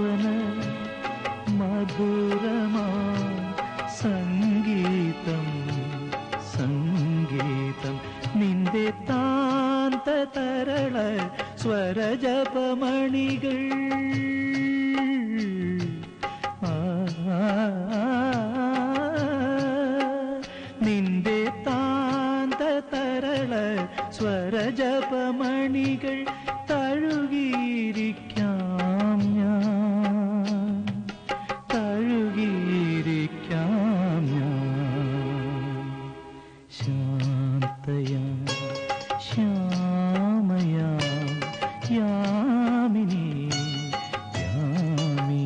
സാന്ത്വന മധുരമാ സംഗീതം സംഗീതം നിന്റെ താന്ത തരള സ്വരജപമണികൾ നിന്റെ താന്ത തരള സ്വരജപമണികൾ തഴുകിയിരിക്കാം ഞാൻ തഴുകിയിരിക്കാം ഞാൻ ശാന്തയാം ശ്യാമയാം യാമിനി യാമിനി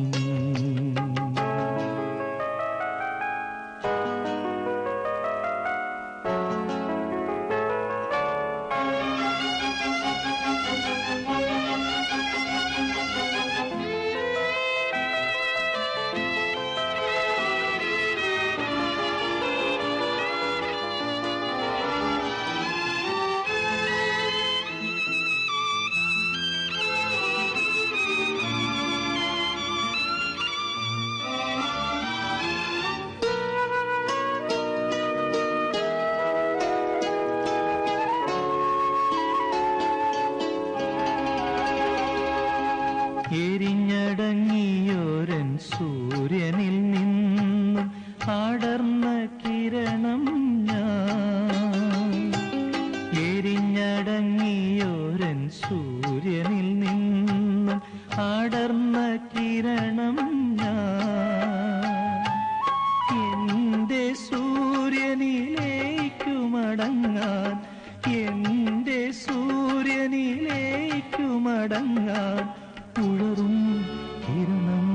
എരിഞ്ഞടങ്ങിയോരൻ സൂര്യനിൽ നിന്നും അടർന്ന കിരണം ഞാൻ എരിഞ്ഞടങ്ങിയോരൻ സൂര്യനിൽ നിന്നും അടർന്ന കിരണം ഞാൻ എന്റെ സൂര്യനിലേക്കു മടങ്ങാൻ എന്റെ സൂര്യനിലേക്കു മടങ്ങാൻ ഉഴറും കിരണം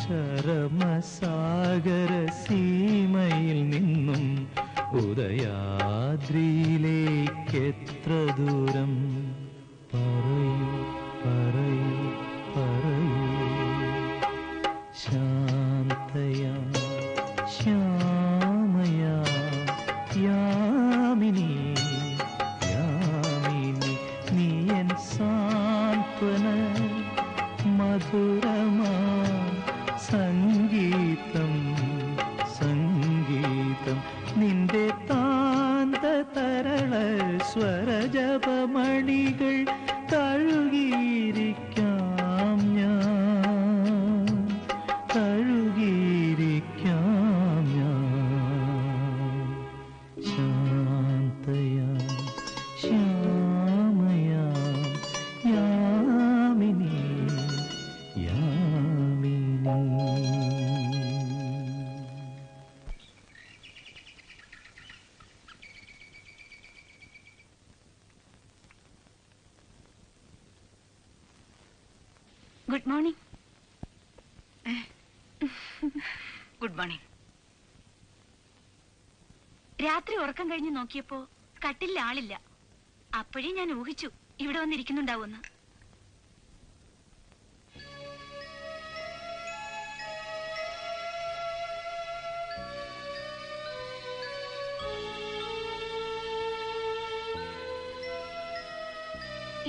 ചരമസാഗര സീമയിൽ നിന്നും ഉദയാദ്രിയിലേക്കെത്ര ദൂരം പറയൂ പറയൂ പറയൂ ശാന്തയാം ശ്യാമയാം യാമിനി യാമിനി നീയൻ സാന്ത്വന മധുരമാ സംഗീതം സംഗീതം നിന്റെ താന്ത തരള സ്വരജപമണികൾ തഴുകിയിരിക്കാം ഞാൻ തഴുകിയിരിക്കാം ഞാൻ ശാന്തയാം ശ്യാമയാം യാമിനി യാമിനി ഗുഡ് മോർണിംഗ്. Good morning. രാത്രി ഉറക്കം കഴിഞ്ഞ് നോക്കിയപ്പോ കട്ടിലിൽ ആളില്ല. അപ്പോഴേ ഞാൻ ഊഹിച്ചു ഇവിടെ വന്നിരിക്കുന്നുണ്ടാവുമെന്ന്.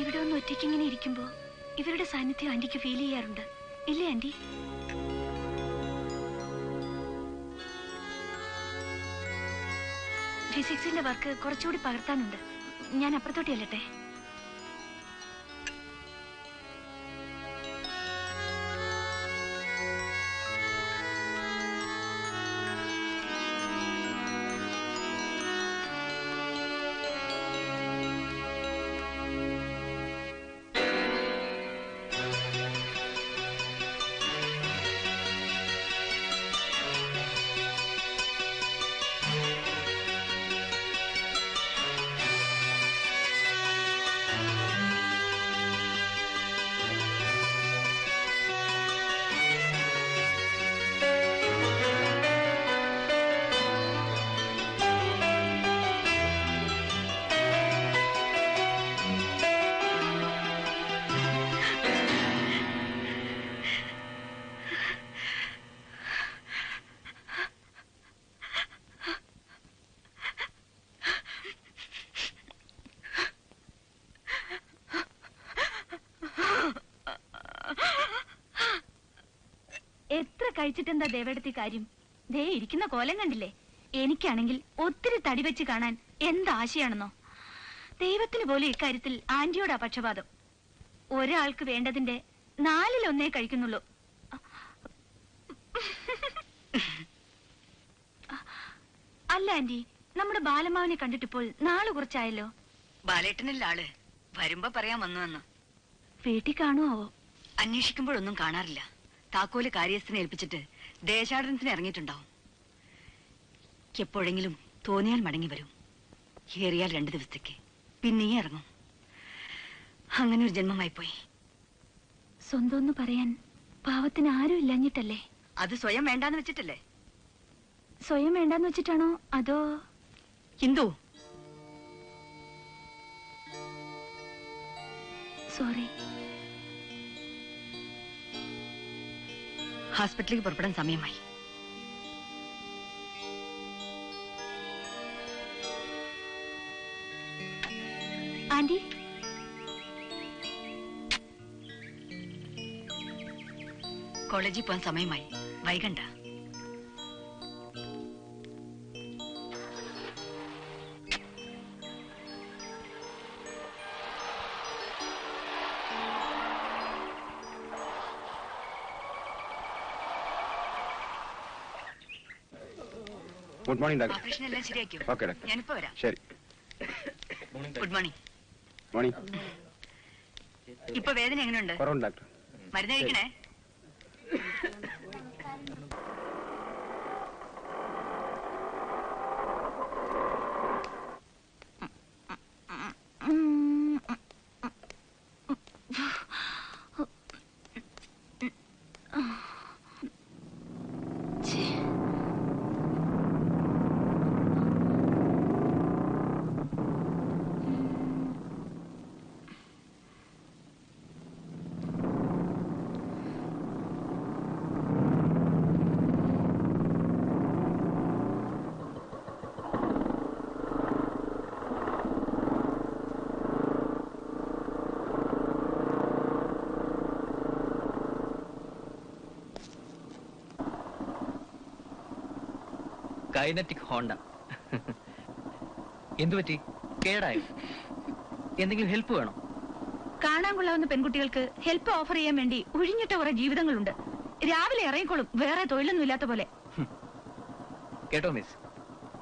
ഇവിടെ ഒന്ന് ഒറ്റയ്ക്കിങ്ങനെ ഇരിക്കുമ്പോ ഇവരുടെ സാന്നിധ്യം ആന്റിക്ക് ഫീൽ ചെയ്യാറുണ്ട് ഇല്ലേ ആന്റി? ഫിസിക്സിന്റെ വർക്ക് കുറച്ചുകൂടി പകർത്താനുണ്ട്. ഞാൻ അപ്പുറത്തോട്ട് ചെല്ലട്ടെ. കഴിച്ചിട്ടെന്താ ദേവേടത്തി കാര്യം? ദേ ഇരിക്കുന്ന കോലം കണ്ടില്ലേ? എനിക്കാണെങ്കിൽ ഒത്തിരി തടി വെച്ച് കാണാൻ എന്താശയാണെന്നോ. ദൈവത്തിന് പോലും ഇക്കാര്യത്തിൽ ആന്റിയോടാ പക്ഷപാതം. ഒരാൾക്ക് വേണ്ടതിന്റെ 4-1 കഴിക്കുന്നുള്ളൂ. അല്ല ആന്റി, നമ്മുടെ ബാലമാവിനെ കണ്ടിട്ടിപ്പോൾ നാള് കുറച്ചായല്ലോ. ബാലേട്ടനല്ല ആള്. വരുമ്പോ പറയാൻ വന്നു. വീട്ടിൽ കാണുവോ? അന്വേഷിക്കുമ്പോഴൊന്നും കാണാറില്ല. താക്കോല് കാര്യസ്ഥനെ ഏൽപ്പിച്ചിട്ട് ദേശാടനത്തിന് ഇറങ്ങിയിട്ടുണ്ടാവും. എപ്പോഴെങ്കിലും തോന്നിയാൽ മടങ്ങി വരും. ഏറിയാൽ 2 ദിവസത്തേക്ക്, പിന്നെയും ഇറങ്ങും. അങ്ങനെ ഒരു ജന്മമായിപ്പോയി. സ്വന്തം പറയാൻ പാവത്തിന് ആരും ഇല്ലഞ്ഞിട്ടല്ലേ? അത് സ്വയം വേണ്ടാന്ന് വെച്ചിട്ടല്ലേ? സ്വയം വേണ്ടാന്ന് വെച്ചിട്ടാണോ അതോ? ഹിന്ദു, സോറി. ഹോസ്പിറ്റലിലേക്ക് പുറപ്പെടാൻ സമയമായി. ആന്റി, കോളേജിൽ പോകാൻ സമയമായി. വൈകണ്ട. Good morning doctor. ഓപ്പറേഷൻ എല്ലാം ശരിയാക്കിയോ? Okay doctor. ഞാനിപ്പോ വരാം. ശരി. Good morning. മോർണിംഗ്. ഇപ്പൊ വേദന എങ്ങനെയുണ്ട്? കുറവുണ്ട് ഡോക്ടർ. മരുന്ന് കഴിക്കണേ. Kinetic Honda. എന്തുപറ്റി? കേടായോ? എന്തെങ്കിലും ഹെൽപ്പ് വേണോ? കാണാൻ കൊള്ളാവുന്ന പെൺകുട്ടികൾക്ക് ഹെൽപ്പ് ഓഫർ ചെയ്യാൻ വേണ്ടി ഒഴിഞ്ഞിട്ട കുറെ ജീവിതങ്ങളുണ്ട്. രാവിലെ ഇറങ്ങിക്കോളും, വേറെ തൊഴിലൊന്നും ഇല്ലാത്ത പോലെ. കേട്ടോ മിസ്,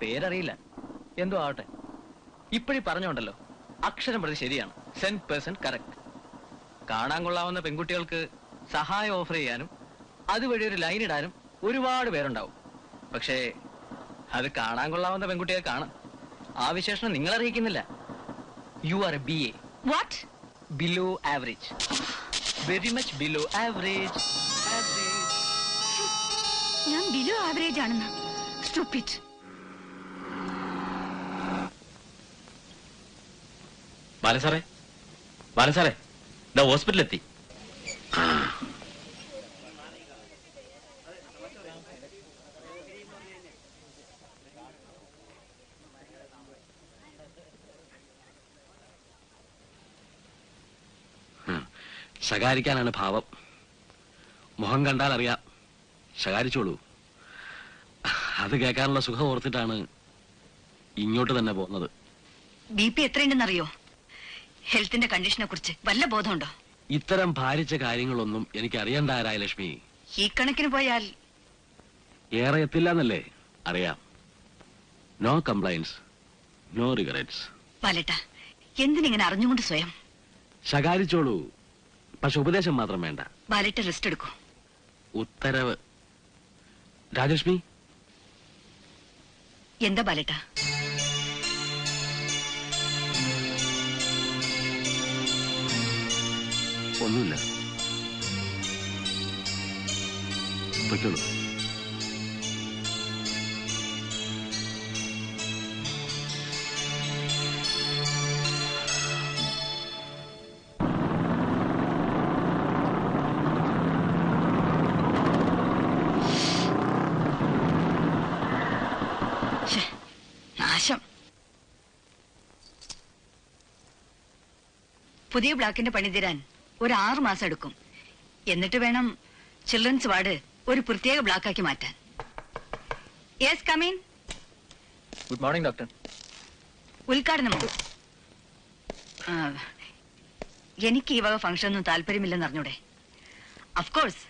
പേരറിയില്ല, എന്തോ ആവട്ടെ. ഇപ്പഴീ പറഞ്ഞോണ്ടല്ലോ, അക്ഷരം പ്രതി ശരിയാണ്. 100% കറക്റ്റ്. കാണാൻ കൊള്ളാവുന്ന പെൺകുട്ടികൾക്ക് സഹായം ഓഫർ ചെയ്യാനും അതുവഴി ഒരു ലൈൻ ഇടാനും ഒരുപാട് പേരുണ്ടാവും. പക്ഷേ അത് കാണാൻ കൊള്ളാവുന്ന പെൺകുട്ടികൾക്കാണ്. ആ വിശേഷണം നിങ്ങൾ അറിയിക്കുന്നില്ല. You are a BA. What? Below average. Very much below average. ഞാൻ ബിലോ ആവറേജ് ആണെന്ന്? സ്റ്റുപ്പിഡ്. ബാലസാറേ, ബാലസാറേ, ഇതാ ഹോസ്പിറ്റലിലെത്തി. ശകാരിക്കാനാണ് ഭാവം. മുഖം കണ്ടാൽ അറിയാം. ശകാരിച്ചോളൂ. അത് കേൾക്കാനുള്ള സുഖം ഓർത്തിട്ടാണ് ഇങ്ങോട്ട് തന്നെ പോകുന്നത്. BP എത്രയുണ്ടെന്നറിയോ? ഹെൽത്തിന്റെ കണ്ടീഷനെ കുറിച്ച് വല്ല ബോധമുണ്ടോ? ഇത്തരം ഭാരിച്ച കാര്യങ്ങളൊന്നും എനിക്ക് അറിയണ്ട രായലക്ഷ്മി. ഈ കണക്കിന് പോയാൽ ഏറെ എത്തില്ലെന്നല്ലേ അറിയാം. No complaints, no regrets. ബാലേട്ട, എന്തിനിങ്ങനെ അറിഞ്ഞുകൊണ്ട് സ്വയം? ശകാരിച്ചോളൂ, പക്ഷെ ഉപദേശം മാത്രം വേണ്ട. ബാലേട്ട റെസ്റ്റ് എടുക്കൂ. ഉത്തരവ്. രാജലക്ഷ്മി, എന്താ ബാലേട്ട? ഒന്നുമില്ല, പൊയ്ക്കോളൂ. നാശം. പുതിയ ബ്ലോക്കിന്റെ പണി തീരാൻ ഒരു 6 മാസം എടുക്കും. എന്നിട്ട് വേണം ചിൽഡ്രൻസ് വാർഡ് ഒരു പ്രത്യേക ബ്ലോക്കാക്കി മാറ്റാൻ. Yes, come in. Good morning doctor. ഉദ്ഘാടനമോ? എനിക്ക് ഈ വക ഫംഗ്ഷൻ ഒന്നും താല്പര്യമില്ലെന്ന് അറിഞ്ഞൂടെ? Of course,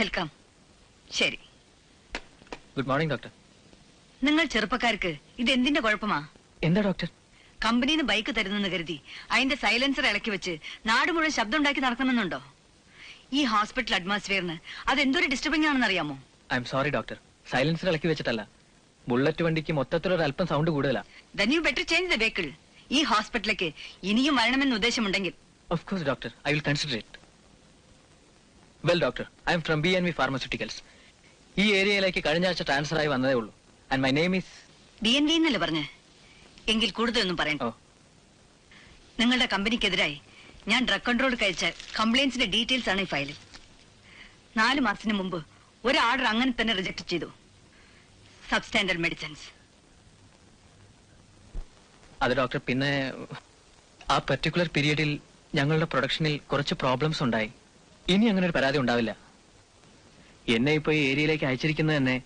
welcome. ശരി. Good morning doctor. നിങ്ങൾ ചെറുപ്പക്കാർക്ക് ഇത് എന്തിന്റെ കുഴപ്പമാ? എന്താ ഡോക്ടർ? കമ്പനിന്ന് ബൈക്ക് തരുന്നെന്ന് കരുതി അതിന്റെ സൈലൻസർ ഇളക്കി വെച്ച് നാട് മുഴുവൻ ശബ്ദം ഉണ്ടാക്കി നടക്കണമെന്നുണ്ടോ? ഈ ഹോസ്പിറ്റൽ അറ്റ്മോസ്ഫിയറിന് അതെന്തൊരു ഡിസ്റ്റർബിംഗ് ആണെന്ന് അറിയാമോ? I am sorry doctor, silencer ഇളക്കി വെച്ചിട്ടല്ല. ബുള്ളറ്റ് വണ്ടിക്ക് മൊത്തത്തിലൊരു അല്പം സൗണ്ട് കൂടുതലാ. Then you better change the vehicle. ഈ ഹോസ്പിറ്റലിലേക്ക് ഇനിയും വരണമെന്ന് ഉദ്ദേശമുണ്ടെങ്കിൽ. Of course doctor, I will consider it. Well doctor, I am from B&V Pharmaceuticals. ഈ ഏരിയയിലേക്ക് കഴിഞ്ഞ ആഴ്ച ട്രാൻസ്ഫർ ആയി വന്നതേ ഉള്ളൂ. And my name is B&V എന്നല്ലേ പറഞ്ഞേ? എങ്കിൽ കൂടുതലൊന്നും പറയണ്ട. നിങ്ങളുടെ കമ്പനിക്കെതിരായി ഞാൻ ഡ്രഗ് കൺട്രോൾ കഴിച്ച കംപ്ലൈന്റ്സിന്റെ ഡീറ്റെയിൽസ് ആണ് ഈ ഫയലിൽ. 4 മാസത്തിന് മുമ്പ് ഒരു ഓർഡർ അങ്ങനെ തന്നെ റിജക്ട് ചെയ്തു. Substandard medicines. അത് ഡോക്ടർ, പിന്നെ ആ പെർട്ടിക്കുലർ പീരീഡിൽ ഞങ്ങളുടെ പ്രൊഡക്ഷനിൽ കുറച്ച് പ്രോബ്ലംസ് ഉണ്ടായി. ഇനി അങ്ങനെ ഒരു പരാതി ഉണ്ടാവില്ല. എന്നെ ഇപ്പൊ ഈ ഏരിയയിലേക്ക് അയച്ചിരിക്കുന്നത് തന്നെ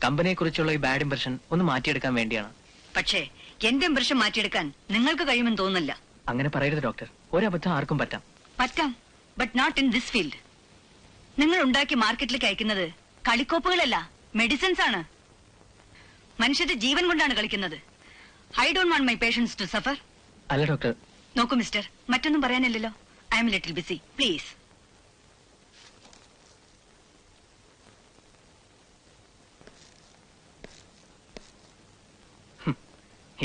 കമ്പനിയെ കുറിച്ചുള്ള ഈ ബാഡ് ഇംപ്രഷൻ ഒന്ന് മാറ്റിയെടുക്കാൻ വേണ്ടിയാണ്. പക്ഷേ എന്റെ ഇംപ്രഷൻ മാറ്റിയെടുക്കാൻ നിങ്ങൾക്ക് കഴിയുമെന്ന് തോന്നുന്നില്ല. അങ്ങനെ പറയരുത് ഡോക്ടർ, ഒരബദ്ധം ആർക്കും പറ്റാം, but not in this field. നിങ്ങൾ ഉണ്ടാക്കി മാർക്കറ്റിലേക്ക് അയക്കുന്നത് കളിക്കോപ്പുകളല്ല, മെഡിസിൻസ് ആണ്. മനുഷ്യന്റെ ജീവൻ കൊണ്ടാണ് കളിക്കുന്നത്. I don't want my patients to suffer. അല്ല ഡോക്ടർ. നോക്കൂ മിസ്റ്റർ, മറ്റൊന്നും പറയാനില്ലല്ലോ. I'm little busy, please.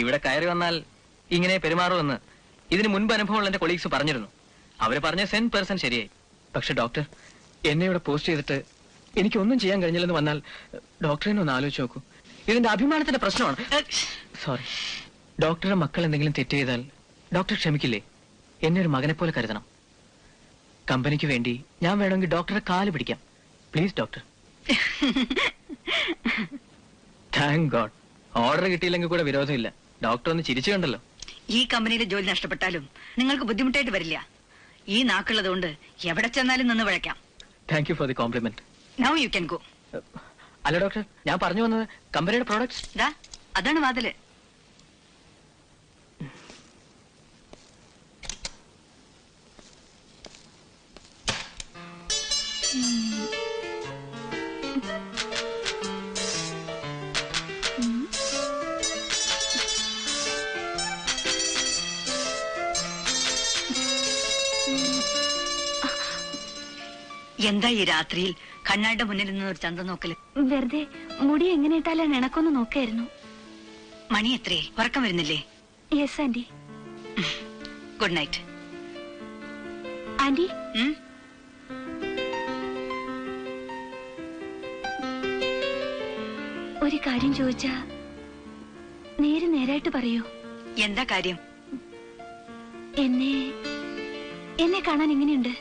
ഇവിടെ കയറി വന്നാൽ ഇങ്ങനെ പെരുമാറുമെന്ന് ഇതിന് മുൻപ് അനുഭവമുള്ള എന്റെ കൊളീഗ്സ് പറഞ്ഞിരുന്നു. അവര് പറഞ്ഞ 100% ശരിയായി. പക്ഷെ ഡോക്ടർ, എന്നെ ഇവിടെ പോസ്റ്റ് ചെയ്തിട്ട് എനിക്കൊന്നും ചെയ്യാൻ കഴിഞ്ഞില്ലെന്ന് വന്നാൽ ഡോക്ടറിനെ ഒന്ന് ആലോചിച്ച് നോക്കൂ. ഇതിന്റെ അഭിമാനത്തിന്റെ പ്രശ്നമാണ്. സോറി. ഡോക്ടറുടെ മക്കൾ എന്തെങ്കിലും തെറ്റ് ചെയ്താൽ ഡോക്ടർ ക്ഷമിക്കില്ലേ? എന്നെ ഒരു മകനെ പോലെ കരുതണം. കമ്പനിക്ക് വേണ്ടി ഞാൻ വേണമെങ്കിൽ ഡോക്ടറെ കാല് പിടിക്കാം. Please doctor. Thank God, order കിട്ടിയില്ലെങ്കിൽ കൂടെ വിരോധമില്ല. ഡോക്ടർ ഒന്ന് ചിരിച്ചു കണ്ടല്ലോ. ഈ കമ്പനിയിലെ ജോലി നഷ്ടപ്പെട്ടാലും നിങ്ങൾക്ക് ബുദ്ധിമുട്ടായിട്ട് വരില്ല. ഈ നാക്കുള്ളതുകൊണ്ട് എവിടെ ചെന്നാലും നിന്ന് വിളയ്ക്കാം. Thank you for the compliment. Now you can go. അല്ല ഡോക്ടർ, ഞാൻ പറഞ്ഞു വന്നത് കമ്പനിയുടെ പ്രോഡക്ട്സ്. അതാണ് വാതില്. എന്താ ഈ രാത്രിയിൽ കണ്ണാടിന്റെ മുന്നിൽ നിന്ന് ഒരു ചന്തം നോക്കല്? വെറുതെ മുടി എങ്ങനെ ഇട്ടാലും ഇണക്കൊന്ന് നോക്കായിരുന്നു. മണി എത്രേ? ഉറക്കം വരുന്നില്ലേ? Yes aunty. Good night. Aunty, ഒരു കാര്യം ചോദിച്ചാ നേരായിട്ട് പറയൂ. എന്താ കാര്യം? എന്നെ കാണാൻ എങ്ങനെയുണ്ട്?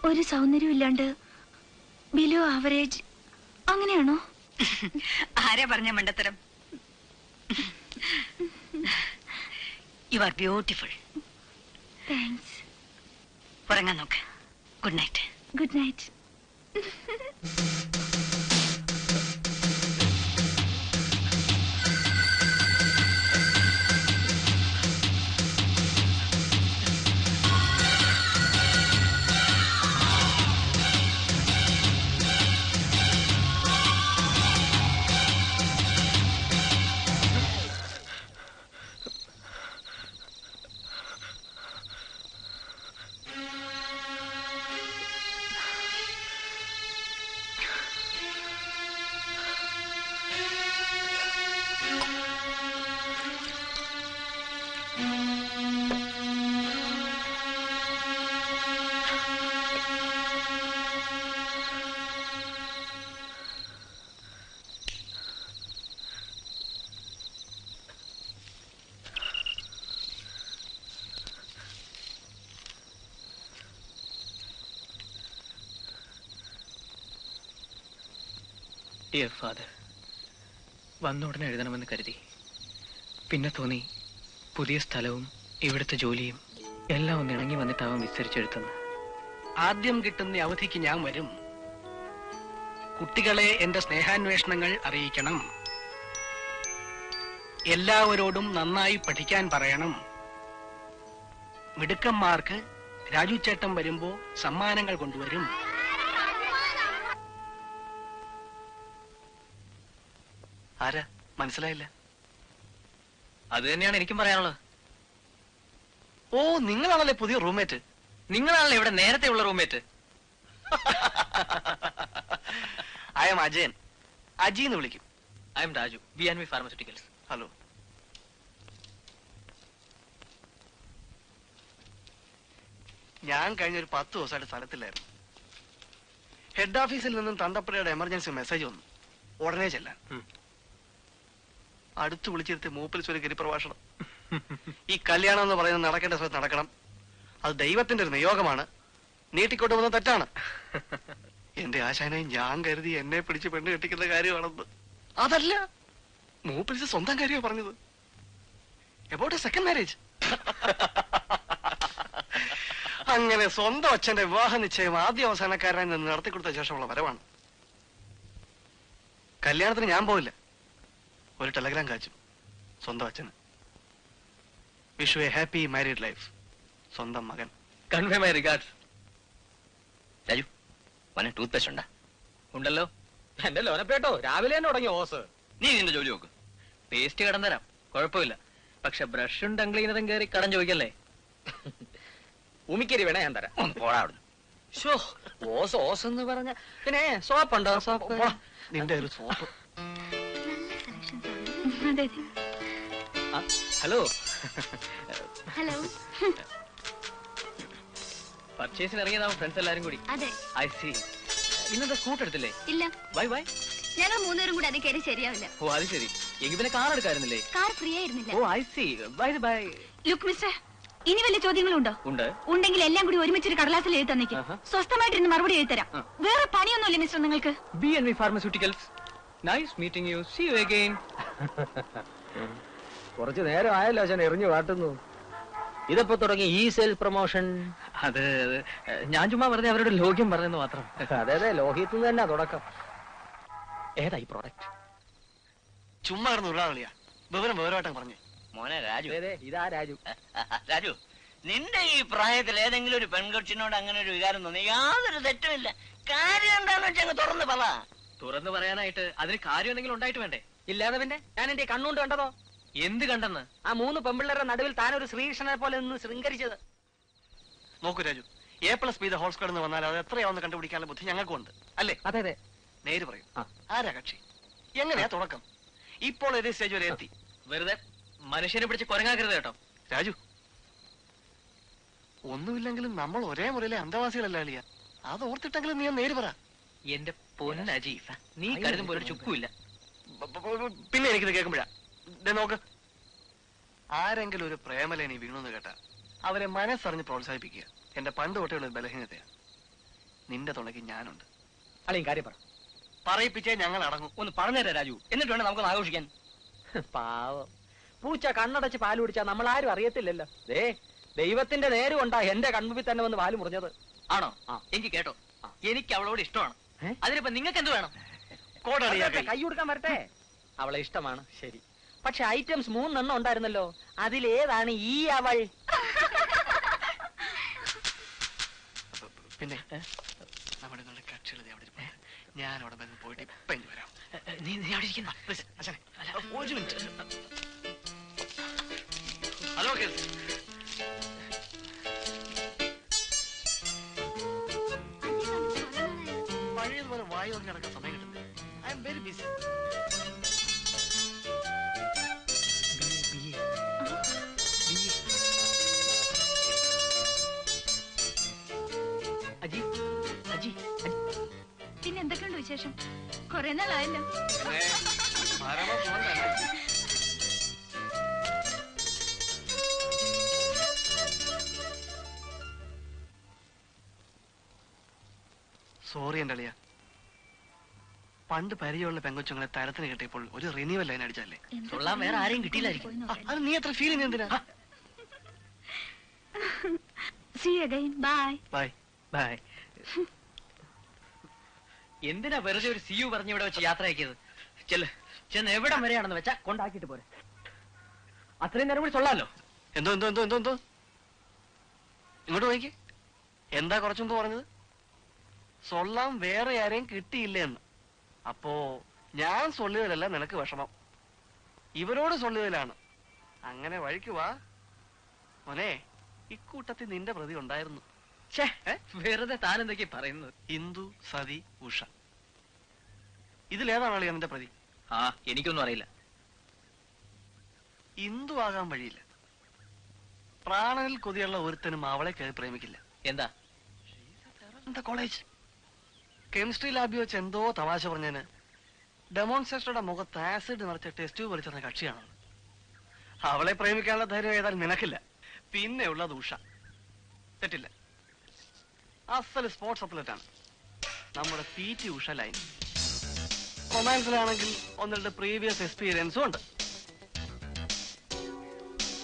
ഒരു സൗന്ദര്യം ഇല്ലാണ്ട് ബിലോ ആവറേജ് അങ്ങനെയാണോ? ആരാ പറഞ്ഞ മണ്ടത്തരം? U are beautiful. താങ്ക്സ്. ഉറങ്ങാൻ നോക്ക്. Good night. Good night. Dear father, വന്ന ഉടനെ എഴുതണമെന്ന് കരുതി. പിന്നെ തോന്നി പുതിയ സ്ഥലവും ഇവിടുത്തെ ജോലിയും എല്ലാം ഒന്ന് ഇണങ്ങി വന്നിട്ടാവാൻ വിസ്തരിച്ചെഴുത്തുന്നു. ആദ്യം കിട്ടുന്ന അവധിക്ക് ഞാൻ വരും. കുട്ടികളെ എന്റെ സ്നേഹാന്വേഷണങ്ങൾ അറിയിക്കണം. എല്ലാവരോടും നന്നായി പഠിക്കാൻ പറയണം. മിടുക്കന്മാർക്ക് രാജു ചേട്ടൻ വരുമ്പോ സമ്മാനങ്ങൾ കൊണ്ടുവരും. ആരാ മനസ്സിലായില്ല? അത് തന്നെയാണ് എനിക്കും പറയാനുള്ളത്. ഓ, നിങ്ങളാണല്ലേ പുതിയ റൂംമേറ്റ്? നിങ്ങളാണല്ലോ ഇവിടെ നേരത്തെ ഉള്ള roommate. I M Ajayan. Aji എന്ന് വിളിക്കും. I M Raju, B&V pharmaceuticals. Hello. ഞാൻ കഴിഞ്ഞ ഒരു 10 ദിവസമായിട്ട് സ്ഥലത്തില്ലായിരുന്നു. ഹെഡ് ഓഫീസിൽ നിന്നും തണ്ടപ്പുഴയുടെ എമർജൻസി മെസ്സേജ് വന്നു, ഉടനെ ചെല്ലാൻ. അടുത്ത് വിളിച്ചിരുത്തി മൂപ്പിൽ ഒരു ഗിരിപ്രഭാഷണം. ഈ കല്യാണം എന്ന് പറയുന്നത് നടക്കേണ്ട സ്ഥലത്ത് നടക്കണം. അത് ദൈവത്തിന്റെ ഒരു നിയോഗമാണ്. നീട്ടിക്കൊണ്ടു വന്ന തെറ്റാണ്. എന്റെ ആശാനെ ഞാൻ കരുതി എന്നെ പിടിച്ച് പെണ്ണ് കെട്ടിക്കുന്ന കാര്യമാണെന്ന്. അതല്ല, മൂപ്പിൽ സ്വന്തം കാര്യമാണ് പറഞ്ഞത്. About A second marriage. അങ്ങനെ സ്വന്തം അച്ഛന്റെ വിവാഹ നിശ്ചയം ആദ്യ അവസാനക്കാരനായി നിന്ന് നടത്തിക്കൊടുത്ത ശേഷമുള്ള വരവാണ്. കല്യാണത്തിന് ഞാൻ പോയില്ല. ഒരു ടെലഗ്രാം കാച്ചു സ്വന്തം അച്ഛന്. Wish A happy married life. സ്വന്തം മകൻ. Convey my regards. രാജു, വന ടൂത്ത് പേസ്റ്റ് ഉണ്ടാ? ഉണ്ടല്ലോ. എന്റെ ലോനപ്പേട്ടോ രാവിലെ തന്നെ തുടങ്ങി ഓസ്. നീ നിന്റെ ജോലി നോക്ക്. പേസ്റ്റ് കടം തരാം, കുഴപ്പമില്ല. പക്ഷെ ബ്രഷും ടങ് ക്ലീനറും കയറി കടം ചോദിക്കല്ലേ. ഉമിക്കരി വേണേ ഞാൻ തരാം. പോടാ അവിടുന്ന്. ഓസ് ഓസ് എന്ന് പറഞ്ഞ പിന്നെ സോപ്പുണ്ടോ? സോപ്പ്. നിന്റെ ഒരു സോപ്പ്. ഹലോ. ഹലോ. പർച്ചേസിന് ഇറങ്ങിയതാവും ഫ്രണ്ട്സ് എല്ലാരും കൂടി. അതെ. I C. ഇന്നത്തെ സ്കൂട്ട് എടുത്തില്ലേ? ഇല്ല. Bye bye. ഞങ്ങൾ 3 പേരും കൂടി അത് കയറി ശരിയാവില്ല. ഓ അത് ശരി. എങ്കിൽ പിന്നെ കാർ എടുക്കായിരുന്നില്ലേ? കാർ ഫ്രീ ആയിരുന്നില്ല. Oh I see. Bye bye. Look mister, ഇനി വല്ല ചോദ്യങ്ങളുണ്ടോ? ഉണ്ട്. ഉണ്ടെങ്കിൽ എല്ലാം കൂടി ഒരുമിച്ചൊരു കടലാസിൽ എഴുതി തന്നേക്ക്. സ്വസ്ഥമായിട്ടിരുന്ന് മറുപടി എഴുതി തരാം. വേറെ പണിയൊന്നുമില്ല മിസ്റ്റർ നിങ്ങൾക്ക്? B&V pharmaceuticals. Nice meeting you. See you again. കുറച്ചു നേരം ആയല്ലോ അച്ഛൻ എറിഞ്ഞു കാട്ടുന്നു. ഇതിപ്പോ തുടങ്ങി ഈ സെൽഫ് പ്രൊമോഷൻ. അത് ഞാൻ ചുമ്മാ വെറുതെ അവരുടെ ലോക്യം പറഞ്ഞെന്ന് മാത്രം. അതെ അതെ, ലോഹിത്ത് തന്നെ തുടക്കം. ഏതായി പ്രോഡക്റ്റ്? ചുമ്മാ ഇരുന്ന് ഉള്ളാളിയാ. വിവരമായിട്ടും പറഞ്ഞു. മോനെ രാജു. ഇതാ രാജു. രാജു, നിന്റെ ഈ പ്രായത്തിൽ ഏതെങ്കിലും ഒരു പെൺകൊച്ചിനോട് അങ്ങനെ ഒരു വികാരം തോന്നി യാതൊരു തെറ്റുമില്ല. കാര്യം എന്താന്ന് വെച്ചാൽ തുറന്ന് പറ. തുറന്നു പറയാനായിട്ട് അതിന് കാര്യം എന്തെങ്കിലും ഉണ്ടായിട്ട് വേണ്ടേ? ഇല്ലാതെ പിന്നെ ഞാൻ എന്റെ കണ്ണുകൊണ്ട് കണ്ടതോ? എന്ത് കണ്ടെന്ന്? ആ 3 പെമ്പിള്ളേരുടെ നടുവിൽ താനൊരു ശ്രീകൃഷ്ണനെ പോലെ നിന്ന് ശൃംഗരിച്ചത്. നോക്കൂ രാജു, A+B ഹോൾ സ്ക്വയർ എന്ന് വന്നാൽ അത് എത്രയാവുന്ന കണ്ടുപിടിക്കാനുള്ള ബുദ്ധി ഞങ്ങൾക്കും ഉണ്ട് അല്ലേ? അതെ അതെ. നേര് പറയും. ആരാ കക്ഷി? എങ്ങനെയാ തുടക്കം? ഇപ്പോൾ ഏത് സ്റ്റേജ് വരെ എത്തി? വെറുതെ മനുഷ്യനെ പിടിച്ച് കുരങ്ങാക്കരുത് കേട്ടോ രാജു. ഒന്നുമില്ലെങ്കിലും നമ്മൾ ഒരേ മുറിയിലെ അന്തവാസികളല്ല അളിയ. അത് ഓർത്തിട്ടെങ്കിലും നീ നേര് പറ. എന്റെ പൊന്നജി, നീ കരുതും പോലെ ചുക്കുമില്ല. പിന്നെ എനിക്കിത് കേൾക്കുമ്പോഴാ നോക്ക്. ആരെങ്കിലും ഒരു പ്രേമലേനി വീണെന്ന് കേട്ടാ അവരെ മനസ്സറിഞ്ഞ് പ്രോത്സാഹിപ്പിക്കുക എന്റെ പണ്ട് തൊട്ടുള്ള ഒരു ബലഹീനതയാ. നിന്റെ തുണയ്ക്ക് ഞാനുണ്ട്. അളിയും കാര്യം പറ. പറയിപ്പിച്ചേ ഞങ്ങൾ അടങ്ങും. ഒന്ന് പറഞ്ഞുതരാം രാജു, എന്നിട്ട് വേണം നമുക്കൊന്ന് ആഘോഷിക്കാൻ. പാവം പൂച്ച കണ്ണടച്ച് പാല് കുടിച്ചാ നമ്മൾ ആരും അറിയത്തില്ലല്ലോ. ദൈവത്തിന്റെ നേര് കൊണ്ടാ എന്റെ കൺമുമ്പിൽ തന്നെ വന്ന് പാല് മുറിഞ്ഞത്. ആണോ? എനിക്ക് കേട്ടോ, എനിക്ക് അവളോട് ഇഷ്ടമാണ്. അതിനിപ്പോ നിങ്ങൾക്ക് എന്ത് വേണം? കൈ കൊടുക്കാൻ വരട്ടെ. അവളെ ഇഷ്ടമാണ്, ശരി. പക്ഷെ ഐറ്റംസ് 3 എണ്ണം ഉണ്ടായിരുന്നല്ലോ, അതിലേതാണ് ഈ അവൾ? പിന്നെ നമ്മുടെ കക്ഷികൾ ഞാൻ അവിടെ പോയിട്ട് ഇപ്പൊ വരാം. നീ അവിടെ ഇരിക്കുന്ന. ഒരു മിനിറ്റ്. Hello case. പഴയതുപോലെ വായു പറഞ്ഞ് നടക്കാൻ സമയം കിട്ടുന്നില്ല. I am very busy. Aji Aji പിന്നെ എന്തൊക്കെയുണ്ട് വിശേഷം? കുറെ നാളായല്ലോ. സോറി എന്റെ അളിയ. പണ്ട് പരിചയമുള്ള പെങ്കൊച്ചുങ്ങളെ തരത്തിന് കിട്ടിയപ്പോൾ ഒരു റിന്യൂവൽ ലൈൻ അടിച്ചല്ലേ. തൊള്ളാൻ വേറെ ആരെയും കിട്ടിയില്ലായിരിക്കും. അത് നീ എത്ര ഫീൽ ചെയ്യുന്ന എന്തിനാ? See you again. Bye. Bye. Bye. എന്തിനാ വെറുതെ ഒരു സിയു പറഞ്ഞ് ഇവിടെ വെച്ച് യാത്ര ആക്കിയത്? ചെന്ന് എവിടം വരെയാണെന്ന് വെച്ചാ കൊണ്ടാക്കിട്ട് പോരെ. അത്രയും നേരം കൂടി ചൊല്ലാലോ. എന്തോ എന്തോ എന്തോ എന്തോ എന്തോ ഇങ്ങോട്ട് നോക്കി. എന്താ കുറച്ചുമ്പോ പറഞ്ഞത്? സൊല്ലാം വേറെ ആരെയും കിട്ടിയില്ല എന്ന്. അപ്പോ ഞാൻ സൊല്ലിയതിലല്ല നിനക്ക് വിഷമം, ഇവരോട് സൊല്ലിയതിലാണ്. അങ്ങനെ വഴിക്ക് വാ മോനെ. ഇക്കൂട്ടത്തിൽ നിന്റെ പ്രതി ഉണ്ടായിരുന്നു. വെറുതെ താൻ എന്തൊക്കെയാ പറയുന്നത്? ഇന്ദു, സതി, ഉഷ, ഇതിലേതാണ് അളിയാ നിന്റെ പ്രതി? ആ, എനിക്കൊന്നും അറിയില്ല. ഇന്ദു ആകാൻ വഴിയില്ല. പ്രാണനിൽ കൊതിയുള്ള ഒരുത്തനും അവളെ കയറി പ്രേമിക്കില്ല. എന്താ കോളേജ് കെമിസ്ട്രി ലാബിൽ വെച്ച് എന്തോ തമാശ പറഞ്ഞതിന് ഡെമോൺസ്ട്രേറ്ററുടെ മുഖത്ത് ആസിഡ് നിറച്ച ടെസ്റ്റ് ട്യൂബ് വലിച്ചെന്ന കക്ഷിയാണ്. അവളെ പ്രേമിക്കാനുള്ള ധൈര്യം ഏതായാലും നിനക്കില്ല. പിന്നെ ഉള്ളത് ഉഷ. തെറ്റില്ല, അസൽ സ്പോർട്സ് അത്ലറ്റാണ് നമ്മുടെ PT ഉഷ ലൈൻ. റൊമാൻസിലാണെങ്കിൽ ഒന്ന് രണ്ട് പ്രീവിയസ് എക്സ്പീരിയൻസും ഉണ്ട്.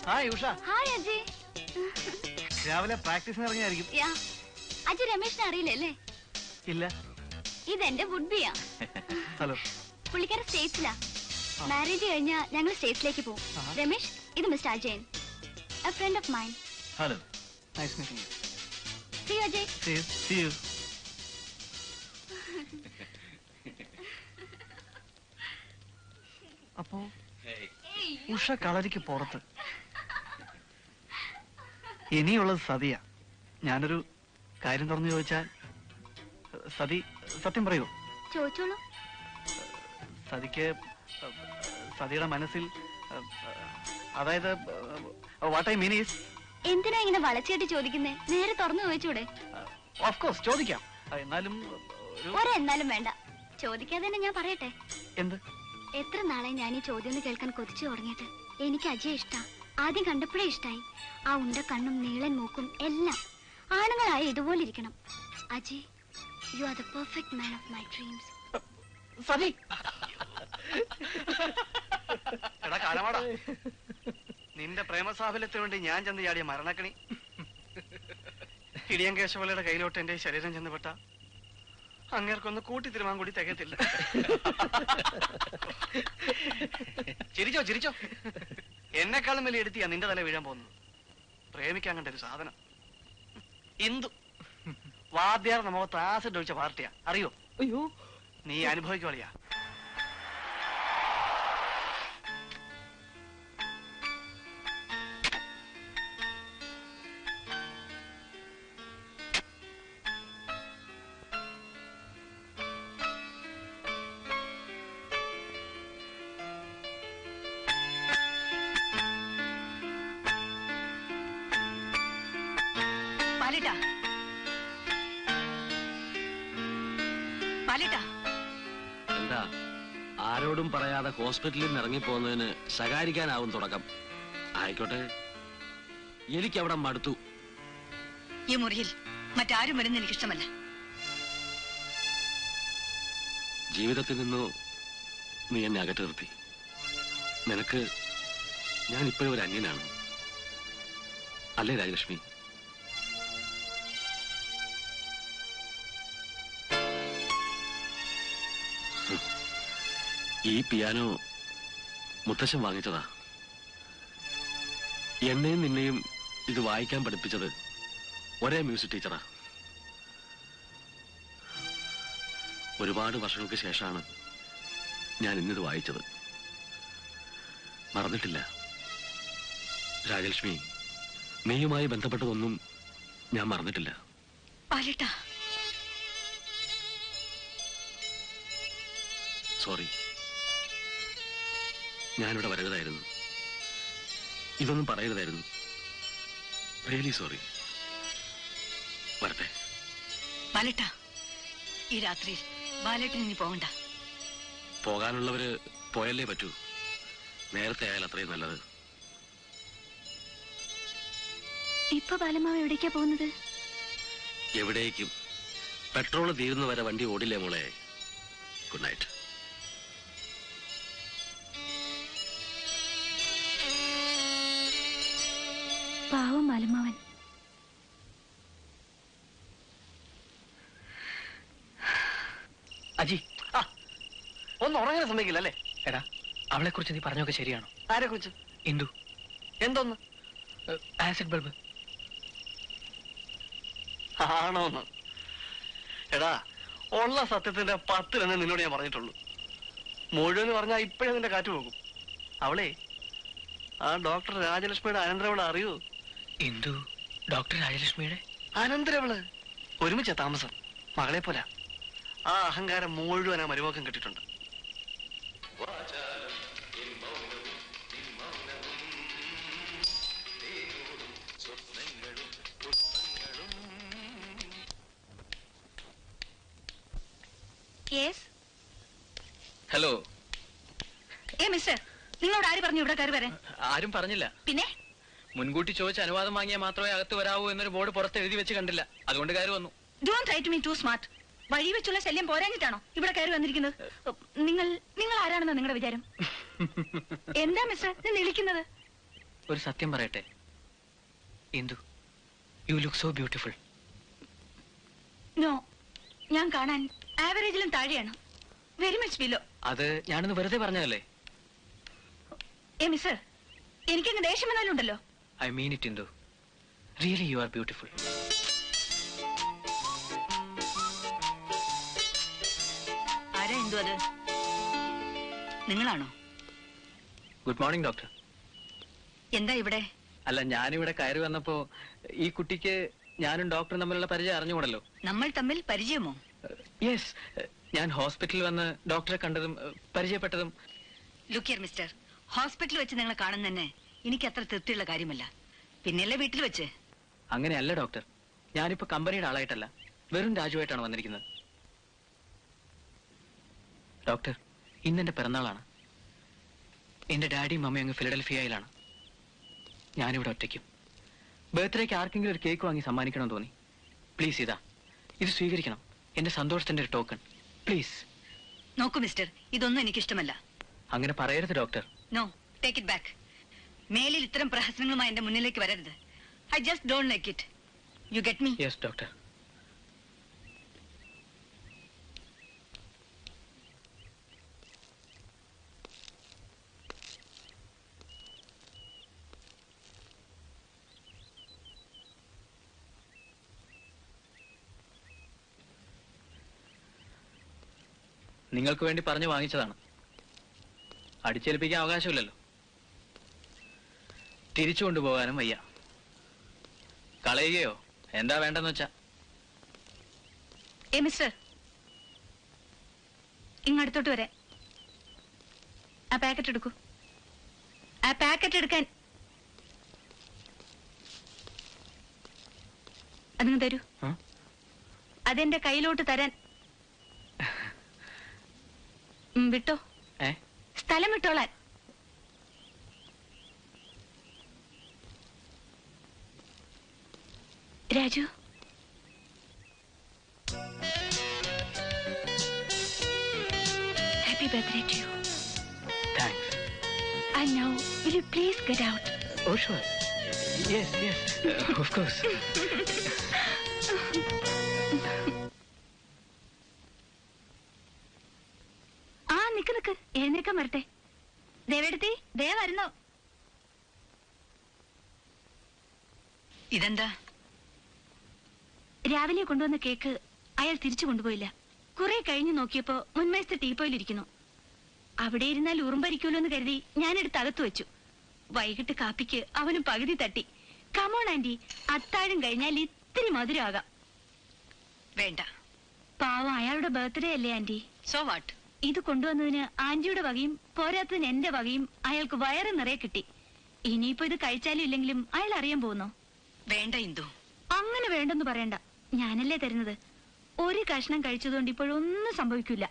ഹായ് ഉഷ. ഹായ് അജയ്. രാവിലെ പ്രാക്ടീസിന് ഇറങ്ങിയായിരിക്കും. അജയ് രമേശിനെ അറിയില്ലല്ലേ? ഇല്ല. ഇതെന്റെ വുഡ്ബിയാ. ഹലോ. പുള്ളിക്കാരൻ സ്റ്റേറ്റ്സിലാ. മാരേജ് കഴിഞ്ഞാൽ ഞങ്ങൾ സ്റ്റേറ്റ്സിലേക്ക് പോകും. രമേശ്, ഇത് mister Ajayan, a friend of mine. Hello. Nice meeting U. See you, Ajay. See you. അപ്പോ ഉഷ കളരിക്ക് പുറത്ത്, ഇനിയുള്ളത് സതിയാ. ഞാനൊരു കാര്യം തുറന്നു ചോദിച്ചാൽ സതി സത്യം പറയൂ? ചോദിച്ചോളൂ. സതിക്ക് സതിയുടെ മനസ്സിൽ, അതായത് വാട്ട് ഐ മീൻ ഈസ്. എന്തിനാ ഇങ്ങനെ വളച്ചേട്ട് ചോദിക്കുന്നേ? നേരെ തുറന്നു ചോദിച്ചൂടെ? ഓഫ് കോഴ്സ് ചോദിക്കാം. എന്നാലും എന്നാലും വേണ്ട, ചോദിക്കാതെ തന്നെ ഞാൻ പറയട്ടെ. എന്ത്? എത്ര നാളെ ഞാൻ ഈ ചോദ്യം ഒന്ന് കേൾക്കാൻ കൊതിച്ചു തുടങ്ങിയിട്ട്. എനിക്ക് അജയ് ഇഷ്ടാ. ആദ്യം കണ്ടപ്പോഴേ ഇഷ്ടായി. ആ ഉണ്ട കണ്ണും നീളൻ മൂക്കും എല്ലാം. ആണുങ്ങളായ ഇതുപോലെ ഇരിക്കണം. Ajay, you are the perfect man of my dreams. Sathi, എടാ കാലമാടാ, നിന്റെ പ്രേമസാഫല്യത്തിന് വേണ്ടി ഞാൻ ചെന്ന് ചാടിയ മരണക്കണി. ഇടിയൻ കേശവലയുടെ കയ്യിലോട്ട് എന്റെ ശരീരം ചെന്നുപെട്ട അങ്ങേർക്കൊന്ന് കൂട്ടി തിരുമാൻ കൂടി തികയത്തില്ല. ചിരിച്ചോ ചിരിച്ചോ. എന്നെക്കാളും വലിയ എടുത്തിയാ നിന്റെ തല വീഴാൻ പോകുന്നത്. പ്രേമിക്കാൻ കണ്ട ഒരു സാധനം. ഇന്ദു വാദ്യാർ മുഖത്ത് ആസിഡ് ഒഴിച്ച പാർട്ടിയാ, അറിയോ? അയ്യോ, നീ അനുഭവിക്കോളിയാ. എന്താ ആരോടും പറയാതെ ഹോസ്പിറ്റലിൽ നിന്ന് ഇറങ്ങിപ്പോകുന്നതിന് ശകാരിക്കാനാവും തുടക്കം. ആയിക്കോട്ടെ, എനിക്കവിടെ മടുത്തു. ഈ മുറിയിൽ മറ്റാരും വരുന്ന എനിക്കിഷ്ടമല്ല. ജീവിതത്തിൽ നിന്നു നീ എന്നെ അകറ്റി നിർത്തി. നിനക്ക് ഞാൻ ഇപ്പോഴും ഒരു അന്യനാണ്, അല്ലേ രാജലക്ഷ്മി? ഈ പിയാനോ മുത്തശ്ശൻ വാങ്ങിച്ചതാ. എന്നെയും നിന്നെയും ഇത് വായിക്കാൻ പഠിപ്പിച്ചത് ഒരേ മ്യൂസിക് ടീച്ചറാ. ഒരുപാട് വർഷങ്ങൾക്ക് ശേഷമാണ് ഞാൻ ഇന്നിത് വായിച്ചത്. മറന്നിട്ടില്ല രാജലക്ഷ്മി, നീയുമായി ബന്ധപ്പെട്ടതൊന്നും ഞാൻ മറന്നിട്ടില്ല. സോറി, ഞാനിവിടെ വരരുതായിരുന്നു. ഇതൊന്നും പറയരുതായിരുന്നു. Really sorry. വരട്ടെ. ബാലേട്ട, ഈ രാത്രിയിൽ ബാലേട്ടൻ ഇനി പോകണ്ട. പോകാനുള്ളവര് പോയല്ലേ പറ്റൂ. നേരത്തെ ആയാൽ അത്രയും നല്ലത്. ഇപ്പൊ ബാലമാവ് എവിടേക്കാ പോകുന്നത്? എവിടേക്കും. പെട്രോൾ തീരുന്നവരെ വണ്ടി ഓടില്ലേ മോളെ. Good night. പാവം ബാലമാവൻ. അജി ഒന്ന് ഉറങ്ങാൻ സമ്മതിക്കില്ല അല്ലേ? എടാ, അവളെ കുറിച്ച് നീ പറഞ്ഞൊക്കെ ശരിയാണോ? ആരെ കുറിച്ച്? ഇന്ദു. എന്തോന്ന്? Acid bulb. ആണോന്ന്? എടാ, ഉള്ള സത്യത്തിന്റെ 10 എന്ന് നിന്നോട് ഞാൻ പറഞ്ഞിട്ടുള്ളൂ. മുഴുവൻ പറഞ്ഞാൽ ഇപ്പോഴേ നിന്റെ കാറ്റ് പോകും. അവളെ ആ ഡോക്ടർ രാജലക്ഷ്മിയുടെ അനന്തരവളെ അറിയൂ? ഇന്ദു ഡോക്ടർ രാജലക്ഷ്മിയുടെ അനന്തരവള് ഒരുമിച്ച താമസം, മകളെ പോലെ. ആ അഹങ്കാരം മുഴുവൻ ആ മരുമക്കം കിട്ടിയിട്ടുണ്ട്. ഹലോ. മിസ്റ്റർ, നിങ്ങളോട് ആര് പറഞ്ഞു ഇവിടെ കയറി വരാൻ? ആരും പറഞ്ഞില്ല. പിന്നെ മുൻകൂട്ടി ചോദിച്ച് അനുവാദം വാങ്ങിയാൽ മാത്രമേ അകത്ത് വരാവൂ എന്നൊരു ബോർഡ് പുറത്ത് എഴുതി വെച്ച് കണ്ടില്ല, അതുകൊണ്ട് കയറി വന്നു. Don't try to me too smart. വഴി വെച്ചുള്ള ശല്യം പോരാഞ്ഞിട്ടാണോ ഇവിടെ കയറി വന്നിരിക്കുന്നത്? നിങ്ങൾ ആരാണെന്നോ നിങ്ങളുടെ വിചാരം? എന്താ മിസ്റ്റർ നിങ്ങൾ വിളിക്കുന്നത്? ഒരു സത്യം പറയട്ടെ Indu, you look so beautiful. No, ഞാൻ കാണാൻ ആവറേജിലും താഴെയാണ്. Very much below. അത് ഞാനൊന്ന് വെറുതെ പറഞ്ഞതല്ലേ. മിസ്റ്റർ, എനിക്കങ്ങ് ദേഷ്യം വന്നാലുണ്ടല്ലോ. I mean it Indu. Really you are beautiful. ആരാ ഇന്ദു അത്? നിങ്ങളാണോ? Good morning doctor. എന്താ ഇവിടെ? അല്ല, ഞാനിവിടെ കയറി വന്നപ്പോ ഈ കുട്ടിക്ക് ഞാനും ഡോക്ടറും തമ്മിലുള്ള പരിചയം അറിഞ്ഞുകൂടല്ലോ. നമ്മൾ തമ്മിൽ പരിചയമോ? യെസ്, ഞാൻ ഹോസ്പിറ്റലിൽ വന്ന് ഡോക്ടറെ കണ്ടതും പരിചയപ്പെട്ടതും. ലുക്ക് ഹിയർ മിസ്റ്റർ, ഹോസ്പിറ്റലിൽ വെച്ച് നിങ്ങളെ കാണുന്ന തന്നെ എനിക്ക് അത്ര തൃപ്തിയുള്ള കാര്യമല്ല. പിന്നെയല്ലേ വീട്ടിൽ വെച്ച്? അങ്ങനെയല്ല ഡോക്ടർ, ഞാനിപ്പോ കമ്പനിയുടെ ആളായിട്ടല്ല, വെറും രാജുവായിട്ടാണ് വന്നിരിക്കുന്നത്. ഡോക്ടർ, ഇന്നെന്റെ പിറന്നാളാണ്. എന്റെ ഡാഡിയും മമ്മയും അങ്ങ് ഫിലഡൽഫിയയിലാണ്. ഞാനിവിടെ ഒറ്റയ്ക്കും. ബർത്ത്ഡേക്ക് ആർക്കെങ്കിലും ഒരു കേക്ക് വാങ്ങി സമ്മാനിക്കണം തോന്നി. പ്ലീസ് ഇതാ, ഇത് സ്വീകരിക്കണം, എന്റെ സന്തോഷത്തിന്റെ ഒരു ടോക്കൺ. പ്ലീസ്. നോക്കൂ മിസ്റ്റർ, ഇതൊന്നും എനിക്കിഷ്ടമല്ല. അങ്ങനെ പറയരുത് doctor. No, take it back. മേലിൽ ഇത്തരം പ്രഹസനങ്ങളുമായി എന്റെ മുന്നിലേക്ക് വരരുത്. I just don't like it. You get me? Yes doctor. നിങ്ങൾക്ക് വേണ്ടി പറഞ്ഞു വാങ്ങിച്ചതാണ്. അടിച്ചേൽപ്പിക്കാൻ അവകാശമില്ലല്ലോ. തിരിച്ചു കൊണ്ടുപോകാനും വയ്യ. കളയുകയോ എന്താ വേണ്ടെന്ന് വെച്ചാ. മിസ്റ്റർ, ഇങ്ങടുത്തോട്ട് വരാൻ. ആ പാക്കറ്റ് എടുക്കൂ. ആ പാക്കറ്റ് എടുക്കാൻ. അതിന് തരൂ. അതെന്റെ കയ്യിലോട്ട് തരാൻ. വിട്ടോ. സ്ഥലം വിട്ടോളാൻ. Raju, happy birthday to you. Thanks. And now, will you please get out? Oh, sure. Yes, yes, of course. നിക്ക് എഴുന്നേക്കാൻ വരട്ടെ. ദേവേടത്തി, ദേ വരുന്നോ. ഇതെന്താ? രാവിലെ കൊണ്ടുവന്ന കേക്ക് അയാൾ തിരിച്ചു കൊണ്ടുപോയില്ല. കുറെ കഴിഞ്ഞു നോക്കിയപ്പോ മുൻവശത്തെ ടീപ്പോയിലിരിക്കുന്നു. അവിടെ ഇരുന്നാൽ ഉറുമ്പരിക്കൂലോ എന്ന് കരുതി ഞാനെടുത്ത് അകത്തു വെച്ചു. വൈകിട്ട് കാപ്പിക്ക് അവനും പകുതി തട്ടി. കമോൺ ആന്റി, അത്താഴം കഴിഞ്ഞാൽ ഇത്തിരി മധുരമാകാം. വേണ്ട. പാവം, അയാളുടെ ബർത്ത്ഡേ അല്ലേ ആന്റി. So what? ഇത് കൊണ്ടുവന്നതിന് ആന്റിയുടെ വകയും പോരാത്തതിന് എന്റെ വകയും അയാൾക്ക് വയറ് നിറയെ കിട്ടി. ഇനിയിപ്പോ ഇത് കഴിച്ചാലും ഇല്ലെങ്കിലും അയാൾ അറിയാൻ പോകുന്നോ? വേണ്ട ഇന്ദു. അങ്ങനെ വേണ്ടെന്ന് പറയണ്ട, ഞാനല്ലേ തരുന്നത്. ഒരു കഷ്ണം കഴിച്ചതുകൊണ്ട് ഇപ്പോഴൊന്നും സംഭവിക്കില്ല.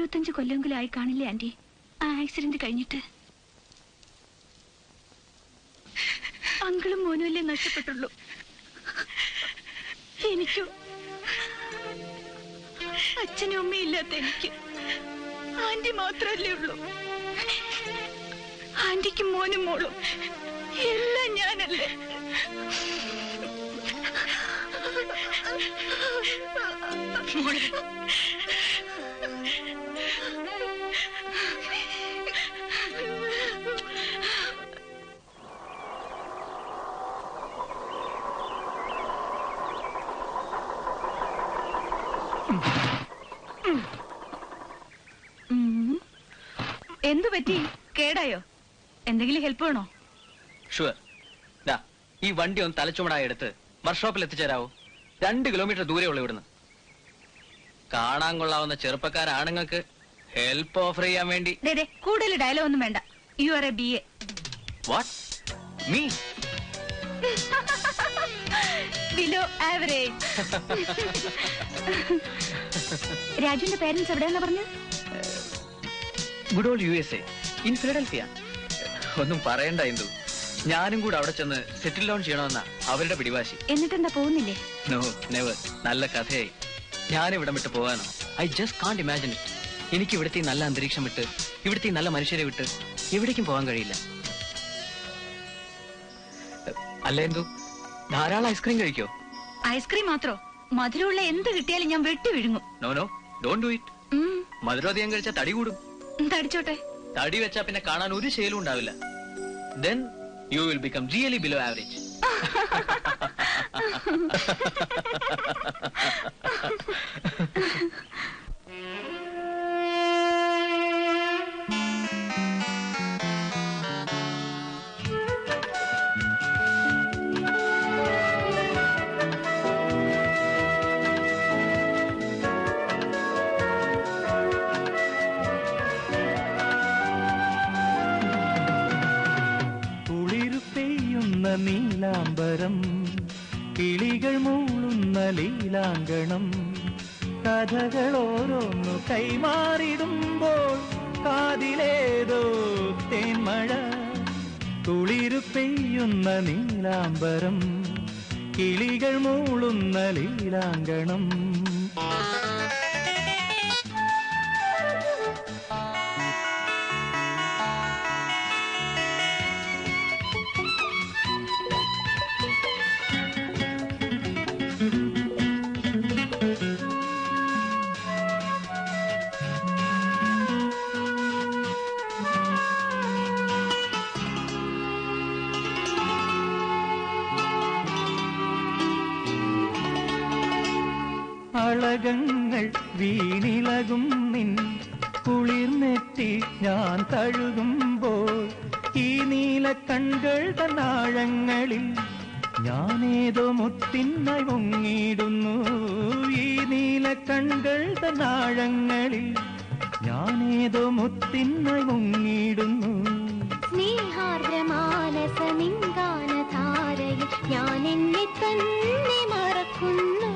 20-25 കൊല്ലമെങ്കിലും ആയി കാണില്ലേ ആന്റി ആ ആക്സിഡന്റ് കഴിഞ്ഞിട്ട്? അങ്കിളും മോനുമല്ലേ നഷ്ടപ്പെട്ടുള്ളൂ. എനിക്കും അച്ഛനും അമ്മയും ഇല്ലാത്ത എനിക്ക് ആന്റി മാത്രല്ലേ ഉള്ളൂ. ആന്റിക്കും മോനും മോളും എല്ലാം ഞാനല്ലേ. എന്തു പറ്റി? കേടായോ? എന്തെങ്കിലും ഹെൽപ്പ് വേണോ? ഷുവർ. ഈ വണ്ടി ഒന്ന് തലച്ചുമടായി എടുത്ത് വർക്ക്ഷോപ്പിൽ എത്തിച്ചേരാവോ? 2 കിലോമീറ്റർ ദൂരെയുള്ള ഇവിടുന്ന്. കാണാൻ കൊള്ളാവുന്ന ചെറുപ്പക്കാരാണുങ്ങൾക്ക് ഹെൽപ്പ് ഓഫർ ചെയ്യാൻ വേണ്ടി. കൂടുതൽ ഡയലോഗ് ഒന്നും വേണ്ട. U are a BA. What? Me? Below average. രാജുവിന്റെ പേരൻസ് എവിടെയാണെന്ന് പറഞ്ഞു? Good old USA in Philadelphia. ഒന്നും പറയണ്ട ഇന്ദു, ഞാനും കൂടെ അവിടെ ചെന്ന് സെറ്റിൽ ഡൗൺ ചെയ്യണമെന്നാ അവരുടെ പിടിവാശി. എന്നിട്ടെന്താ പോകുന്നില്ലേ? No never. നല്ല കഥയായി. ഞാനിവിടം വിട്ട് പോകാനോ? I just can't imagine it. എനിക്ക് ഇവിടുത്തെ നല്ല അന്തരീക്ഷം വിട്ട്, ഇവിടുത്തെ നല്ല മനുഷ്യരെ വിട്ട് എവിടേക്കും പോകാൻ കഴിയില്ല. അല്ല എന്തു, ധാരാളം ഐസ്ക്രീം കഴിക്കോ? ഐസ്ക്രീം മാത്രോ? മധുരമുള്ള എന്ത് കിട്ടിയാലും ഞാൻ വെട്ടി വിഴുങ്ങും. No no, don't do it. മധുരം അധികം കഴിച്ചാൽ തടി കൂടും. തടിച്ചോട്ടെ. തടി വെച്ചാ പിന്നെ കാണാൻ ഒരു ശേലും ഉണ്ടാവില്ല. Then you will become really below average. നീലാംബരം കിളികൾ മൂളുന്ന ലീലാങ്കണം കഥകൾ ഓരോന്നു കൈമാറിടുമ്പോൾ കാതിലേതോ തേന്മഴ കുളിരു പെയ്യുന്ന നീലാംബരം കിളികൾ മൂളുന്ന ലീലാങ്കണം. അളകങ്ങൾ വീണിളകും നിൻ കുളിർനെറ്റി ഞാൻ തഴുകുമ്പോൾ ഈ നീല കൺകൾ തന്നാഴങ്ങളിൽ ഞാനേതോ മുത്തിനായി മുങ്ങിടുന്നു. ഈ നീല കൺകൾ തന്നാഴങ്ങളിൽ ഞാനേതോ മുത്തിനായി മുങ്ങിടുന്നു. സ്നേഹാർദ്രമാനസ നിങ്കാനധാരയിൽ ഞാൻ എന്നെ തന്നെ മറക്കുന്നു.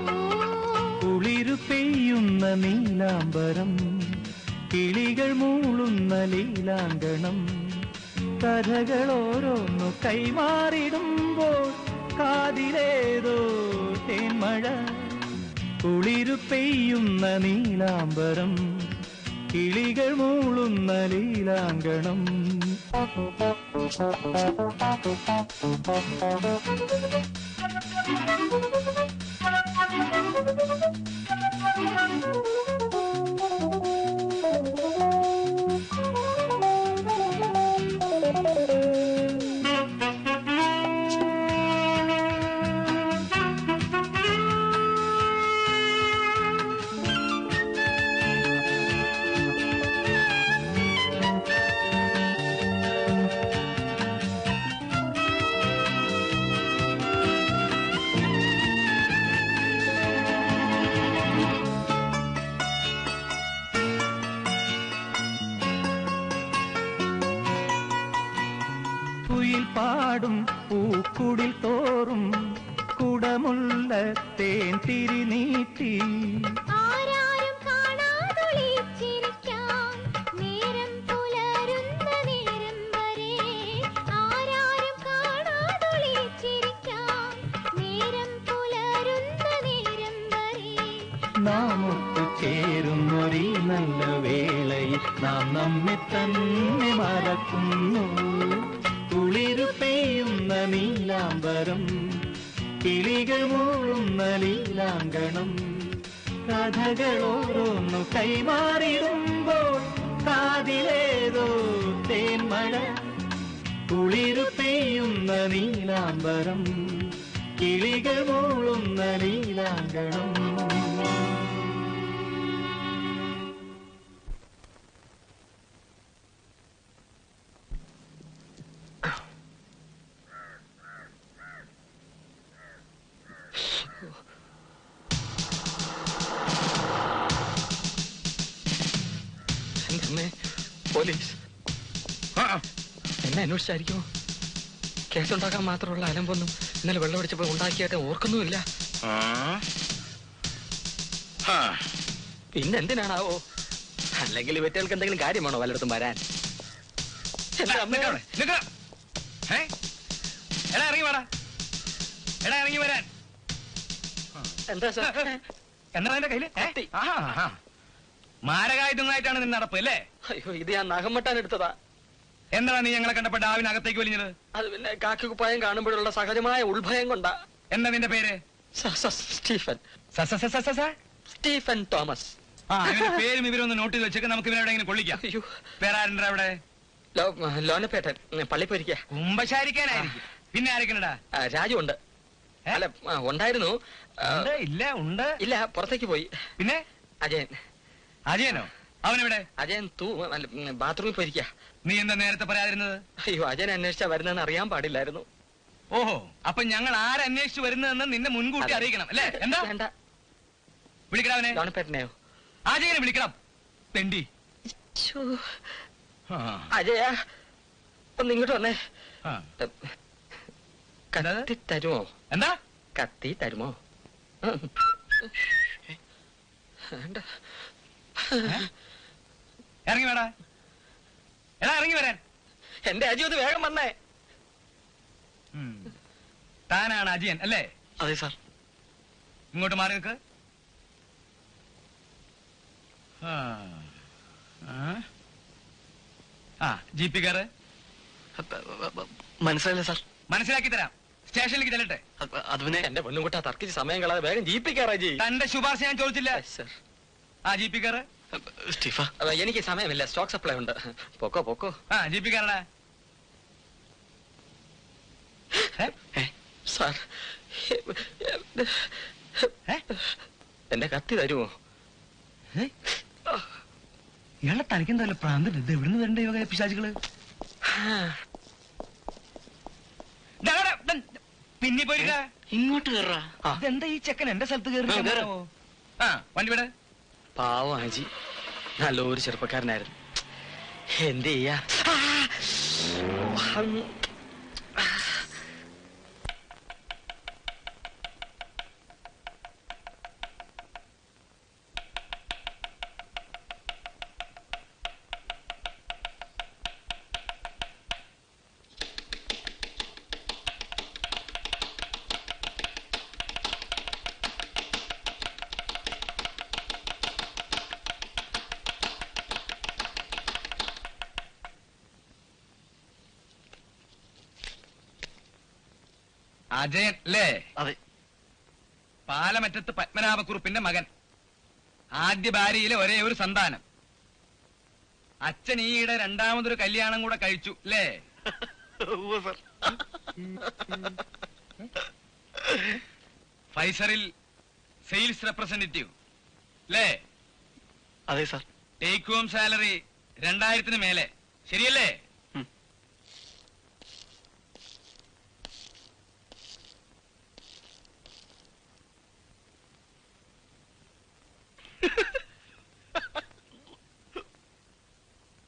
കുളിരു പെയ്യുന്ന നീലാംബരം കിളികൾ മൂളുന്ന ലീലാങ്കണം കഥകൾ ഓരോന്നു കൈമാറിടുമ്പോൾ കാതിലേതോ തേന്മഴ കുളിരു പെയ്യുന്ന നീലാംബരം കിളികൾ മൂളുന്ന ലീലാങ്കണം. പാടും പൂക്കുടിൽ തോറും കുടമുള്ള തേൻ തിരിനീട്ടി ആരാരും കാണാതൊളിച്ചിരിക്കാൻ നമ്മെ തന്നെ മറക്കുന്നു. കുളിരു പെയ്യുന്ന നീലാംബരം, കിളികൾ മൂളുന്ന ലീലാങ്കണം, കഥകളോരോന്നു കൈമാറിടുമ്പോൾ കാതിലേതോ തേന്മഴ. കുളിരു പെയ്യുന്ന നീലാംബരം, കിളികൾ മൂളുന്ന ലീലാങ്കണം. പോലീസ് എന്നെ അന്വേഷിച്ചായിരിക്കുമോ? കേസുണ്ടാക്കാൻ മാത്രമുള്ള അലമ്പൊന്നും ഇന്നലെ വെള്ളമടിച്ചപ്പോൾ ഉണ്ടാക്കിയായിട്ട് ഓർക്കുന്നുമില്ല. പിന്നെന്തിനാണാവോ? അല്ലെങ്കിൽ ഇവറ്റകൾക്ക് എന്തെങ്കിലും കാര്യമാണോ വല്ലയിടത്തും വരാൻ? ഇറങ്ങി വരാൻ. എന്താ സാർ? എന്താ എന്റെ കയ്യില്? മാരകായുധങ്ങളായിട്ടാണ് നിന്നെ നടപ്പ് അല്ലേ? അയ്യോ, ഇത് ഞാൻ നഖം വെട്ടാൻ എടുത്തതാ. എന്താണ് നീ ഞങ്ങളെ കണ്ടപ്പോ ഡാവിനകത്തേക്ക് വലിഞ്ഞത്? അത് പിന്നെ കാക്കി കുപ്പായം കാണുമ്പോഴുള്ള സഹജമായ ഉൾഭയം കൊണ്ടാ. എന്താ നിന്റെ പേര്? സ്റ്റീഫൻ. Stephen Thomas. പേരും ഇവരൊന്ന് നോട്ട് ചെയ്ത് വെച്ചേക്ക്. നമുക്ക് ഇവരെവിടെയെങ്കിലും കൊള്ളിക്കാം. വേറെ ആരുണ്ടാ അവിടെ? ലോനപ്പേട്ടൻ പള്ളിപ്പോയിരിക്ക. കുമ്പശാരിക്കാനായിരിക്കും. പിന്നെ ആരൊക്കെയാ? രാജു ഉണ്ട്. അല്ല, ഉണ്ടായിരുന്നു. ഇല്ല, പുറത്തേക്ക് പോയി. പിന്നെ അജയൻ. അജയനോ? അവനെവിടെ? അജയൻ ബാത്റൂമിൽ പോയിരിക്ക. നീ എന്താ നേരത്തെ പറയാതിരുന്നത്? അയ്യോ, അജയൻ അന്വേഷിച്ചാ വരുന്നതെന്ന് അറിയാൻ പാടില്ലായിരുന്നു. ഓഹോ, അപ്പൊ ഞങ്ങൾ ആരന്വേഷിച്ചു വരുന്നതെന്ന് നിന്നെ മുൻകൂട്ടി അറിയിക്കണം അല്ലേ? എന്താ വേണ്ട, വിളിക്കണവനെ. ലോനപ്പേട്ടനെയോ? അജയനെ വിളിക്കണം. പെണ്ടി. അജയ, ഒന്ന് ഇങ്ങോട്ട് വന്നേ. കത്തി തരുമോ? എന്താ? കത്തി തരുമോ? ഇറങ്ങി വേടാ. എടാ, ഇറങ്ങി വരാൻ. എന്റെ അജി ഒന്ന് വേഗം വന്നേ. താനാണ് അജയൻ അല്ലേ? അതെ സാർ. ഇങ്ങോട്ട് മാറി നിൽക്ക്. ജീപ്പി കാറ്. മനസ്സിലായില്ല സാർ. മനസ്സിലാക്കി തരാം. സ്റ്റേഷനിലേക്ക് ചെല്ലട്ടെ. അത് പിന്നെ എന്റെ പൊന്നും കൂട്ടാ തർക്കിച്ച് സമയം കളാതെ വേഗം ജീപ്പി കയറാ. ജി, തന്റെ ശുപാർശ ഞാൻ ചോദിച്ചില്ല. ജീപ്പി കാറ്. സ്റ്റീഫ, എനിക്ക് സമയമില്ല, സ്റ്റോക്ക് സപ്ലൈ ഉണ്ട്. പൊക്കോ പൊക്കോ. ജീപ്പി കാറടാ. സാർ, എന്റെ കത്തി തരുമോ? ഇയാളെ തനിക്കെന്തല്ല പ്രാന്തം? ഇത് എവിടുന്ന് വരണ്ടേ യോഗ പിശാചുകള്? പിന്നെ പോയിരിക്ക. ഇങ്ങോട്ട് കയറാ. ഇതെന്താ ഈ ചെക്കൻ എന്റെ സ്ഥലത്ത് കയറി? വണ്ടി വിട. പാവം ആജി, നല്ലൊരു ചെറുപ്പക്കാരനായിരുന്നു. എന്ത് ചെയ്യാ? അജയൻ അല്ലേ? അതെ. പാലമറ്റത്ത് പത്മനാഭക്കുറുപ്പിന്റെ മകൻ. ആദ്യ ഭാര്യയിലെ ഒരേ ഒരു സന്താനം. അച്ഛൻ ഈയിടെ രണ്ടാമതൊരു കല്യാണം കൂടെ കഴിച്ചു അല്ലേ? ഫൈസറിൽ സെയിൽസ് റെപ്രസെന്റേറ്റീവ് അല്ലേ? അതെ സാർ. ടേക്ക് ഹോം സാലറി 2000-ന് മേലെ, ശരിയല്ലേ?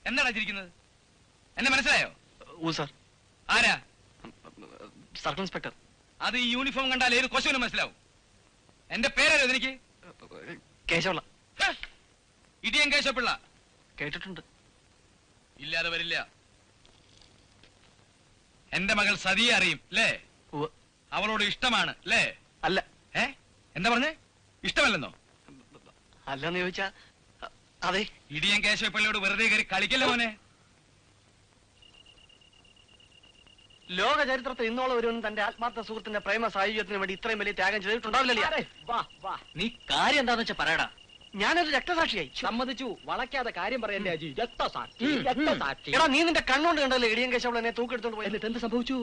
എന്താടാ ചിരിക്കുന്നത്? എന്നെ മനസ്സിലായോ? സാർ. ആരാ? Circle inspector. അത് ഈ യൂണിഫോം കണ്ടാൽ ഏത് കൊശവനും മനസ്സിലാവും. എന്റെ പേരറിയോ എനിക്ക്? കേശവള്ള. ഇടിയൻ കേശവപിള്ള. കേട്ടിട്ടുണ്ട്. ഇല്ലാതെ വരില്ല. എന്റെ മകൾ സതിയെ അറിയും അല്ലേ? അവളോട് ഇഷ്ടമാണ് അല്ലേ? അല്ല. എന്താ പറഞ്ഞേ? ഇഷ്ടമല്ലെന്നോ? അല്ലെന്ന് ചോദിച്ചാ അതെ. ഇടിയൻ കേശവപ്പള്ളിയോട് വെറുതെ കയറി കളിക്കല്ലേ മോനെ. ലോക ചരിത്രത്തിൽ ഇന്നോളം ഒരുവൻ തന്റെ ആത്മാർത്ഥ സുഹൃത്തിന്റെ പ്രേമ സായുജ്യത്തിന് വേണ്ടി ഇത്രയും വലിയ ത്യാഗം ചെയ്തിട്ടുണ്ടാവില്ല. നീ കാര്യം എന്താന്ന് വെച്ചാ പറയടാ. ഞാനൊരു രക്തസാക്ഷിയായി. സമ്മതിച്ചു. വളയ്ക്കാതെ കാര്യം പറയല്ലേ അജി. രക്തസാക്ഷി, രക്തസാക്ഷി. എടാ, നീ നിന്റെ കണ്ണുകൊണ്ട് കണ്ടല്ലേ ഇടിയൻ കേശവൾ എന്നെ തൂക്കെടുത്തോണ്ട് പോയി. എന്നിട്ട് എന്ത് സംഭവിച്ചു?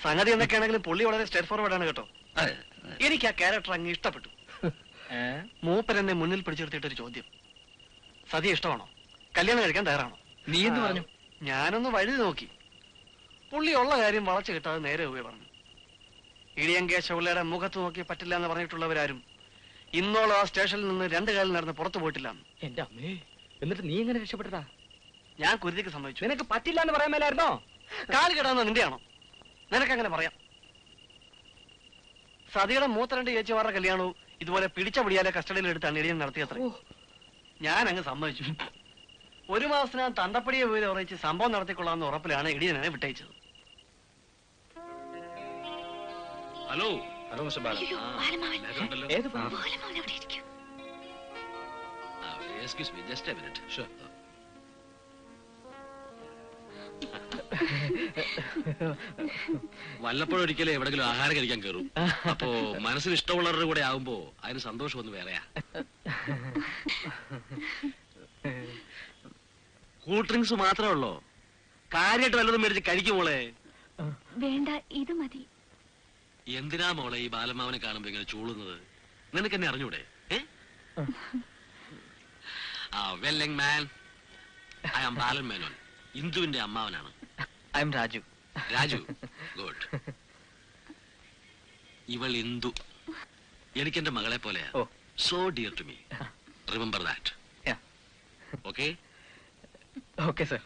സംഗതി എന്തൊക്കെയാണെങ്കിലും പുള്ളി വളരെ സ്റ്റെപ്പ് ഫോർവേഡ് ആണ് കേട്ടോ. എനിക്ക് ആ ക്യാരക്ടർ അങ്ങ് ഇഷ്ടപ്പെട്ടു. മൂപ്പൻ എന്നെ മുന്നിൽ പിടിച്ചെടുത്തിട്ടൊരു ചോദ്യം, സതി ഇഷ്ടമാണോ, കല്യാണം കഴിക്കാൻ തയ്യാറാണോ? നീ എന്ത് പറഞ്ഞു? ഞാനൊന്ന് വഴി നോക്കി. പുള്ളി ഉള്ള കാര്യം വളച്ചു കിട്ടാതെ നേരെ പോയി പറഞ്ഞു. ഇടിയൻ കേശവള്ളയുടെ മുഖത്ത് നോക്കി പറ്റില്ല എന്ന് പറഞ്ഞിട്ടുള്ളവരാരും ഇന്നോളം ആ സ്റ്റേഷനിൽ നിന്ന് 2 കാലിൽ നടന്ന് പുറത്തു പോയിട്ടില്ല. എന്റെ അമ്മേ, എന്നിട്ട് നീ എങ്ങനെ രക്ഷപ്പെട്ടതാ? ഞാൻ കുരുതിക്ക് സമ്മതിച്ചു. നിനക്ക് പറ്റില്ല എന്ന് പറയാൻ മേലായിരുന്നോ? കാല് കിടാന്ന നിന്റെയാണോ? നിനക്കങ്ങനെ പറയാം. സതിയുടെ മൂത്ത 2 ചേച്ചിമാരുടെ കല്യാണവും ഇതുപോലെ പിടിച്ച പിടിയാലെ കസ്റ്റഡിയിൽ എടുത്താണ് ഇടിയൻ നടത്തിയത്ര. ഞാൻ അങ്ങ് സമ്മതിച്ചു. 1 മാസത്തിനകം തന്തപ്പടിയെ പോയി ഉറയിച്ച് സംഭവം നടത്തിക്കൊള്ളാമെന്ന ഉറപ്പിലാണ് ഇടിയൻ എന്നെ വിട്ടയച്ചത്. ഹലോ. Hello mister Bala. ഏത് excuse me, just a minute. Sure. വല്ലപ്പോഴൊരിക്കലും എവിടെങ്കിലും ആഹാരം കഴിക്കാൻ കയറും. അപ്പോ മനസ്സിന് ഇഷ്ടമുള്ളവരുടെ കൂടെ ആവുമ്പോ അതിന് സന്തോഷം ഒന്ന് വേറെയാ. കൂൾ ഡ്രിങ്ക്സ് മാത്രമേ ഉള്ളോ? കാര്യമായിട്ട് വല്ലതും മേടിച്ച് കഴിക്കും മോളെ. വേണ്ട, ഇത് മതി. എന്തിനാ മോളെ ഈ ബാലമാവനെ കാണുമ്പോ ഇങ്ങനെ ചൂളുന്നത്? നിനക്ക് എന്നെ അറിഞ്ഞൂടെ? Well young man, I am Balan Menon, ഇന്ദുവിന്റെ അമ്മാവനാണ്. I'm Raju. Raju, good. ഇവൾ ഇന്ദു എനിക്കെന്റെ മകളെ പോലെയാ. So dear to me. Remember that. Okay? Okay sir.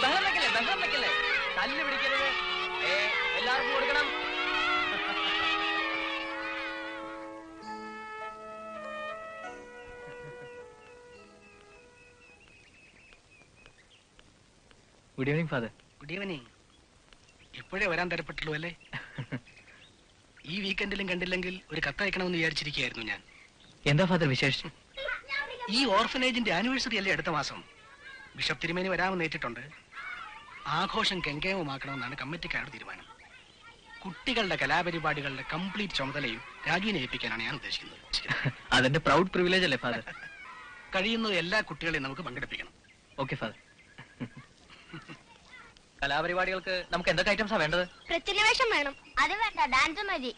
ബഹളം വെക്കല്ലേ, തല്ല് പിടിക്കരുത്. എല്ലാവർക്കും കൊടുക്കണം. Good evening father. Good evening. ഇപ്പോഴേ വരാൻ തരപ്പെട്ടുള്ളൂ അല്ലേ? ഈ വീക്കെൻഡിലും കണ്ടില്ലെങ്കിൽ ഒരു കത്തയക്കണമെന്ന് വിചാരിച്ചിരിക്കുകയായിരുന്നു ഞാൻ. എന്താ ഫാദർ വിശേഷം? ഈ ഓർഫനേജിന്റെ ആനിവേഴ്സറി അല്ലേ അടുത്ത മാസം? ബിഷപ്പ് തിരുമേനി വരാമെന്ന് ഏറ്റിട്ടുണ്ട്. ആഘോഷം കെങ്കേമമാക്കണമെന്നാണ് കമ്മിറ്റിക്കാരുടെ തീരുമാനം. കുട്ടികളുടെ കലാപരിപാടികളുടെ കംപ്ലീറ്റ് ചുമതലയും രാജുവിനെ ഏൽപ്പിക്കാനാണ് ഞാൻ ഉദ്ദേശിക്കുന്നത്. അതെന്റെ പ്രൗഡ് പ്രിവിലേജ് അല്ലേ ഫാദർ? കഴിയുന്നത് എല്ലാ കുട്ടികളെയും നമുക്ക് പങ്കെടുപ്പിക്കണം. Okay father. കലാപരിപാടികൾക്ക് നമുക്ക് എന്തൊക്കെ ഐറ്റംസാ വേണ്ടത്? പ്രത്യവേഷം വേണം. അത് വേണ്ട, ഡാൻസ് മതി.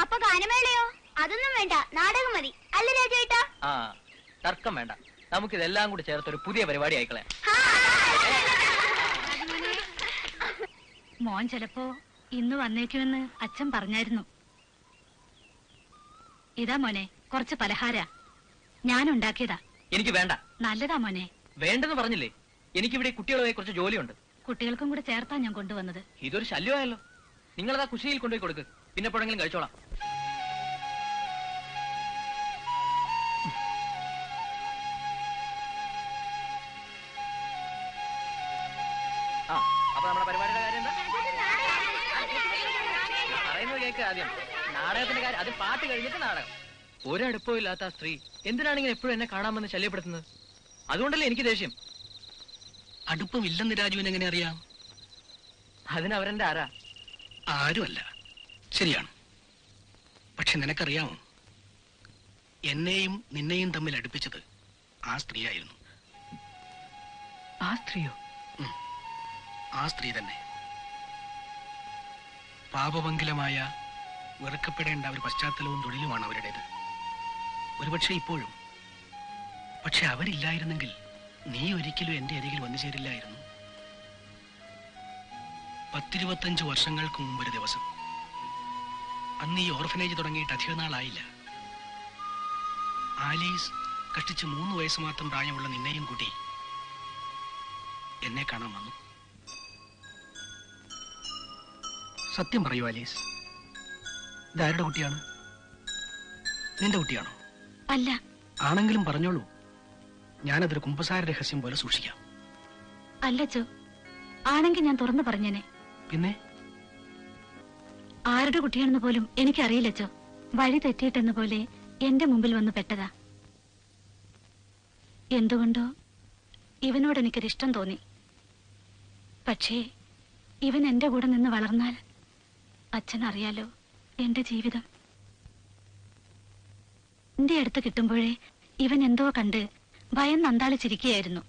അപ്പൊ ഗാനമേളയോ? അതൊന്നും വേണ്ട, നാടകം മതി. അല്ല രാജേട്ടാ? ആ, തർക്കം വേണ്ട. നമുക്കിതെല്ലാം കൂടി ചേർത്തൊരു പുതിയ പരിപാടി ആയിക്കളയാം. മോൻ ചിലപ്പോ ഇന്ന് വന്നേക്കുമെന്ന് അച്ഛൻ പറഞ്ഞായിരുന്നു. ഇതാ മോനെ, കുറച്ച് പലഹാര ഞാൻ ഉണ്ടാക്കിയതാ. എനിക്ക് വേണ്ട. നല്ലതാ മോനെ. വേണ്ടെന്ന് പറഞ്ഞില്ലേ? എനിക്കിവിടെ കുട്ടികളുമായി കുറച്ച് ജോലിയുണ്ട്. കുട്ടികൾക്കും കൂടെ ചേർത്താ ഞാൻ കൊണ്ടുവന്നത്. ഇതൊരു ശല്യമായല്ലോ. നിങ്ങളതാ കുശിയിൽ കൊണ്ടുപോയി കൊടുക്ക്. പിന്നെ എപ്പോഴെങ്കിലും കഴിച്ചോളാം. ആ, അപ്പൊ നമ്മുടെ പരിപാടിയുടെ കാര്യം എന്താ പറയുന്നത്? കേക്ക് ആദ്യം. നാടകത്തിന്റെ കാര്യം, അത് പാട്ട് കഴിഞ്ഞിട്ട് നാടകം. ഒരടുപ്പവും ഇല്ലാത്ത ആ സ്ത്രീ എന്തിനാണെങ്കിലും എപ്പോഴും എന്നെ കാണാമെന്ന് ശല്യപ്പെടുത്തുന്നത്? അതുകൊണ്ടല്ലേ എനിക്ക് ദേഷ്യം. അടുപ്പം ഇല്ലെന്ന് രാജുവിന് എങ്ങനെ അറിയാം? അതിനവരെന്റെ ആരാ? ആരുമല്ല. ശരിയാണ്. പക്ഷെ നിനക്കറിയാമോ, എന്നെയും നിന്നെയും തമ്മിൽ അടുപ്പിച്ചത് ആ സ്ത്രീയായിരുന്നു. ആ സ്ത്രീയോ? ആ സ്ത്രീ തന്നെ. പാപമംഗലമായ വെറുക്കപ്പെടേണ്ട ഒരു പശ്ചാത്തലവും തൊഴിലുമാണ് അവരുടേത്. ഒരുപക്ഷെ ഇപ്പോഴും. പക്ഷെ അവരില്ലായിരുന്നെങ്കിൽ നീ ഒരിക്കലും എന്റെ അരികിൽ വന്നു ചേരില്ലായിരുന്നു. 10-25 വർഷങ്ങൾക്ക് മുമ്പൊരു ദിവസം, അന്ന് ഈ ഓർഫനേജ് തുടങ്ങിയിട്ട് അധിക നാളായില്ല, ആലീസ് കഷ്ടിച്ച് 3 വയസ്സ് മാത്രം പ്രായമുള്ള നിന്നെയും കൂട്ടി എന്നെ കാണാൻ വന്നു. സത്യം പറയൂ ആലീസ്, ഇതാരുടെ കുട്ടിയാണ്? നിന്റെ കുട്ടിയാണോ? അല്ല, ആണെങ്കിലും പറഞ്ഞോളൂ, ഞാനതൊരു കുമ്പസാര രഹസ്യം പോലെ സൂക്ഷിക്കാം. അല്ലച്ചോ, ആണെങ്കിൽ ഞാൻ തുറന്നു പറഞ്ഞേനെ. പിന്നെ ആരുടെ കുട്ടിയാണെന്ന് പോലും എനിക്കറിയില്ലച്ചോ. വഴി തെറ്റിയിട്ടെന്ന പോലെ എന്റെ മുമ്പിൽ വന്ന് പെട്ടതാ. എന്തുകൊണ്ടോ ഇവനോട് എനിക്കൊരിഷ്ടം തോന്നി. പക്ഷേ ഇവൻ എന്റെ കൂടെ നിന്ന് വളർന്നാൽ അച്ഛനറിയാലോ എന്റെ ജീവിതം. എന്റെ അടുത്ത് കിട്ടുമ്പോഴേ ഇവൻ എന്തോ കണ്ട് ഭയം നന്താളിച്ചിരിക്കുകയായിരുന്നു.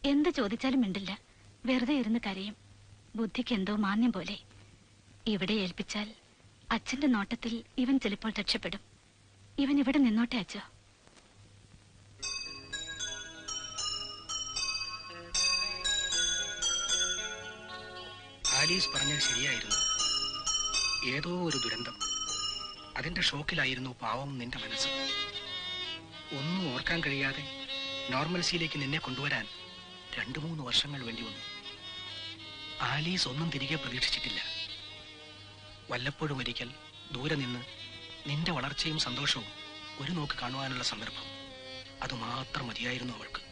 എന്ത് ചോദിച്ചാലും മിണ്ടില്ല, വെറുതെ ഇരുന്ന് കരയും. ബുദ്ധിക്ക് എന്തോ മാന്യം പോലെ. ഇവിടെ ഏൽപ്പിച്ചാൽ അച്ഛന്റെ നോട്ടത്തിൽ ഇവൻ ചിലപ്പോൾ രക്ഷപ്പെടും. ഇവൻ ഇവിടെ നിന്നോട്ടെ അച്ഛോ. ആലീസ് പറഞ്ഞത് ശരിയായിരുന്നു. ഏതോ ഒരു ദുരന്തം, അതിന്റെ ഷോക്കിലായിരുന്നു പാവം നിന്റെ മനസ്സ്. ഒന്നും ഓർക്കാൻ കഴിയാതെ നോർമൽസിയിലേക്ക് നിന്നെ കൊണ്ടുവരാൻ 2-3 വർഷങ്ങൾ വേണ്ടി വന്നു. ആലീസ് ഒന്നും തിരികെ പ്രതീക്ഷിച്ചിട്ടില്ല. വല്ലപ്പോഴും ഒരിക്കൽ ദൂരെ നിന്ന് നിന്റെ വളർച്ചയും സന്തോഷവും ഒരു നോക്ക് കാണുവാനുള്ള സന്ദർഭം, അതുമാത്രം മതിയായിരുന്നു അവൾക്ക്.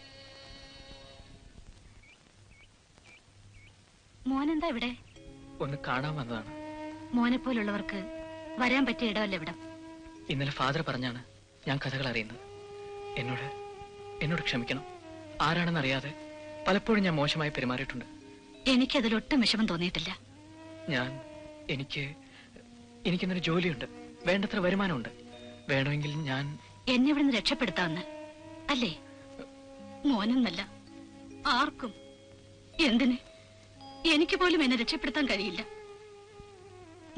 മോനെന്താ ഇവിടെ? ഒന്ന് കാണാൻ വന്നതാണ്. മോനെ പോലുള്ളവർക്ക് വരാൻ പറ്റിയ ഇടമല്ല ഇവിടം. ഇന്നലെ ഫാദർ പറഞ്ഞാണ് ഞാൻ കഥകൾ അറിയുന്നത്. എന്നോട് ക്ഷമിക്കണം. ആരാണെന്നറിയാതെ പലപ്പോഴും ഞാൻ മോശമായി പെരുമാറിയിട്ടുണ്ട്. എനിക്കതിലൊട്ടും വിഷമം തോന്നിയിട്ടില്ല. എനിക്കിന്നൊരു ജോലിയുണ്ട്, വേണ്ടത്ര വരുമാനമുണ്ട്. വേണമെങ്കിൽ ഞാൻ എന്നെ ഇവിടുന്ന് രക്ഷപ്പെടുത്താമെന്ന് അല്ലേ? മോനെന്നല്ല, ആർക്കും. എന്തിന്? എനിക്ക് പോലും എന്നെ രക്ഷപ്പെടുത്താൻ കഴിയില്ല.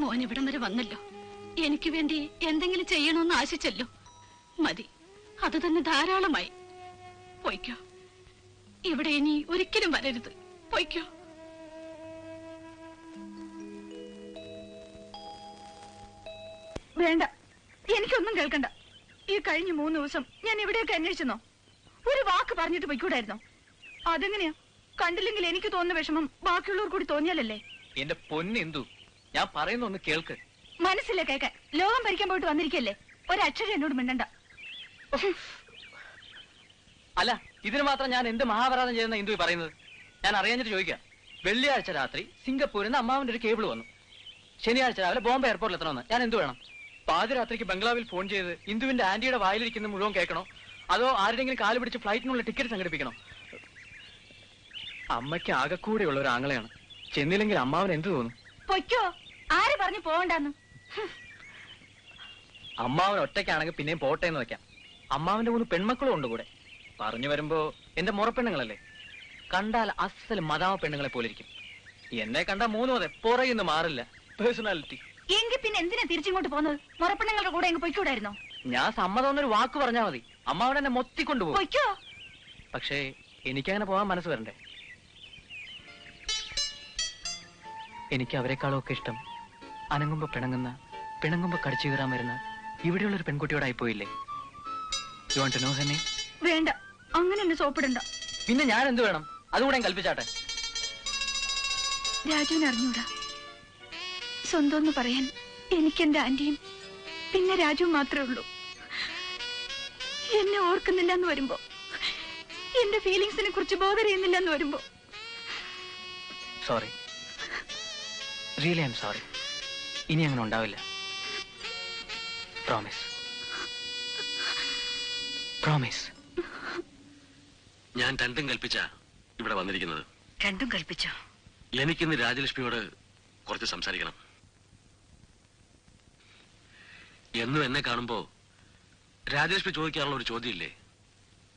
മോൻ ഇവിടം വരെ വന്നല്ലോ, എനിക്ക് വേണ്ടി എന്തെങ്കിലും ചെയ്യണമെന്ന് ആശിച്ചല്ലോ. മതി, അത് തന്നെ ധാരാളമായി. പൊയ്ക്കോ, ഇവിടെ ഇനി ഒരിക്കലും വരരുത്. പൊയ്ക്കോ. വേണ്ട, എനിക്കൊന്നും കേൾക്കണ്ട. ഈ കഴിഞ്ഞ 3 ദിവസം ഞാൻ ഇവിടെയൊക്കെ അന്വേഷിച്ചെന്നോ? ഒരു വാക്ക് പറഞ്ഞിട്ട് പൊയ്ക്കൂടായിരുന്നോ? അതെങ്ങനെയാ? കണ്ടില്ലെങ്കിൽ എനിക്ക് തോന്നുന്ന വിഷമം ബാക്കിയുള്ളവർ കൂടി തോന്നിയാലല്ലേ? എന്റെ പൊന്നെന്തു, ഞാൻ പറയുന്ന ഒന്ന് കേൾക്ക്. മനസ്സില്ല കേൾക്കാൻ. ലോകം ഭരിക്കാൻ പോയിട്ട് വന്നിരിക്കല്ലേ? ഒരക്ഷരം എന്നോട് മിണ്ടണ്ട. അല്ല, ഇതിന് മാത്രം ഞാൻ എന്ത് മഹാപരാധം ചെയ്യുന്ന ഇന്ദു പറയുന്നത്? ഞാൻ അറിയാഞ്ഞിട്ട് ചോദിക്കാം. വെള്ളിയാഴ്ച രാത്രി സിംഗപ്പൂരിൽ നിന്ന് അമ്മാവിന്റെ ഒരു കേബിൾ വന്നു. ശനിയാഴ്ച രാവിലെ ബോംബെ എയർപോർട്ടിൽ എത്തണമെന്ന്. ഞാൻ എന്ത് വേണം? പാതിരാത്രിക്ക് ബംഗ്ലാവിൽ ഫോൺ ചെയ്ത് ഇന്ദുവിന്റെ ആന്റിയുടെ വായിലിരിക്കുന്ന മുഴുവൻ കേൾക്കണോ? അതോ ആരുടെങ്കിലും കാല് പിടിച്ച് ഫ്ലൈറ്റിനുള്ള ടിക്കറ്റ് സംഘടിപ്പിക്കണോ? അമ്മയ്ക്ക് ആകെക്കൂടെയുള്ള ഒരു ആങ്ങളെയാണ്. ചെന്നില്ലെങ്കിൽ അമ്മാവൻ എന്ത് തോന്നും? പൊയ്ക്കോ, ആര് പറഞ്ഞു പോകണ്ടെന്ന്? അമ്മാവൻ ഒറ്റയ്ക്കാണെങ്കിൽ പിന്നെയും പോട്ടെ എന്ന് വെക്കാം. അമ്മാവന്റെ 3 പെൺമക്കളും ഉണ്ട് കൂടെ. പറഞ്ഞു വരുമ്പോ എന്റെ മുറപ്പെണ്ണുങ്ങളല്ലേ, കണ്ടാൽ അസൽ മദാമ പെണ്ണുങ്ങളെ പോലെ ഇരിക്കും. എന്നെ കണ്ടാ 3 അതെ പുറകിന്ന് മാറില്ല. പേഴ്സണാലിറ്റി. എങ്കിൽ പിന്നെ എന്തിനാ തിരിച്ചിങ്ങോട്ട് പോകുന്നത്? മുറപ്പെണ്ണുങ്ങളുടെ കൂടെ എങ്ങ് പൊയ്ക്കൂടായിരുന്നോ? ഞാൻ സമ്മതം എന്നൊരു വാക്ക് പറഞ്ഞാൽ മതി, അമ്മാവൻ എന്നെ മൊത്തിക്കൊണ്ടുപോകും. പൊയ്ക്കോ. പക്ഷേ എനിക്കങ്ങനെ പോകാൻ മനസ്സ് വരണ്ടേ? എനിക്ക് അവരെക്കാളും ഒക്കെ ഇഷ്ടം അനങ്ങുമ്പോ പിണങ്ങുന്ന, പിണങ്ങുമ്പോ കടിച്ചു കീറാൻ വരുന്ന ഇവിടെയുള്ളൊരു പെൺകുട്ടിയോടായി പോയില്ലേ? You want to know her name? വേണ്ട, അങ്ങനെ എന്നെ സോപ്പിടണ്ട. പിന്നെ ഞാൻ എന്ത് വേണം? അതുകൂടെ കൽപ്പിച്ചാട്ടെ. രാജുവിന് അറിഞ്ഞൂടാ. സ്വന്തം എന്ന് പറയാൻ എനിക്കെന്റെ ആന്റിയും പിന്നെ രാജുവും മാത്രമേ ഉള്ളൂ. എന്നെ ഓർക്കുന്നില്ല എന്ന് വരുമ്പോ, എന്റെ ഫീലിങ്സിനെ കുറിച്ച് ബോധർ ചെയ്യുന്നില്ല എന്ന് വരുമ്പോ, sorry, really I'm sorry. ഇനി അങ്ങനെ ഉണ്ടാവില്ല. പ്രോമിസ്. പ്രോമിസ്. ഞാൻ രണ്ടും കൽപ്പിച്ച ഇവിടെ വന്നിരിക്കുന്നത്. രണ്ടും കൽപ്പിച്ചോ? എനിക്കിന്ന് രാജലക്ഷ്മിയോട് കുറച്ച് സംസാരിക്കണം. എന്നും എന്നെ കാണുമ്പോ രാജലക്ഷ്മി ചോദിക്കാനുള്ള ഒരു ചോദ്യമില്ലേ,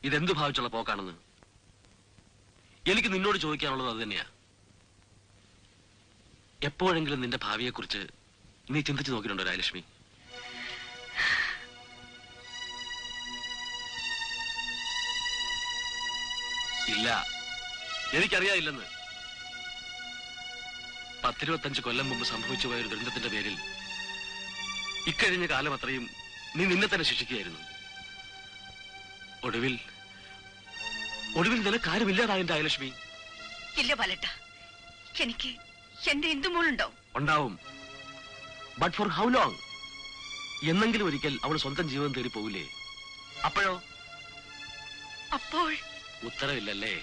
ഇതെന്തു ഭാവിച്ചുള്ള പോക്കാണെന്ന്? എനിക്ക് നിന്നോട് ചോദിക്കാനുള്ളത് അത് തന്നെയാ. എപ്പോഴെങ്കിലും നിന്റെ ഭാവിയെക്കുറിച്ച് നീ ചിന്തിച്ചു നോക്കിയിട്ടുണ്ടോ രാജലക്ഷ്മി? ഇല്ല, എനിക്കറിയാതില്ലെന്ന്. 10-25 കൊല്ലം മുമ്പ് സംഭവിച്ചു പോയ ഒരു ദുരന്തത്തിന്റെ പേരിൽ ഇക്കഴിഞ്ഞ കാലം അത്രയും നീ നിന്നെ തന്നെ ശിക്ഷിക്കുകയായിരുന്നു. ഒടുവിൽ നിനക്ക് ആരുമില്ലാതായ രാജലക്ഷ്മി. ഇല്ല പാലട്ട, എനിക്ക് എന്റെ ഇന്ദുമോളുണ്ടാവും. ഉണ്ടാവും. But for how long? എന്നെങ്കിലും ഒരിക്കൽ അവൾ സ്വന്തം ജീവൻ തേടി പോവില്ലേ? അപ്പോഴോ അപ്പോൾ ഉത്തരവില്ലല്ലേ?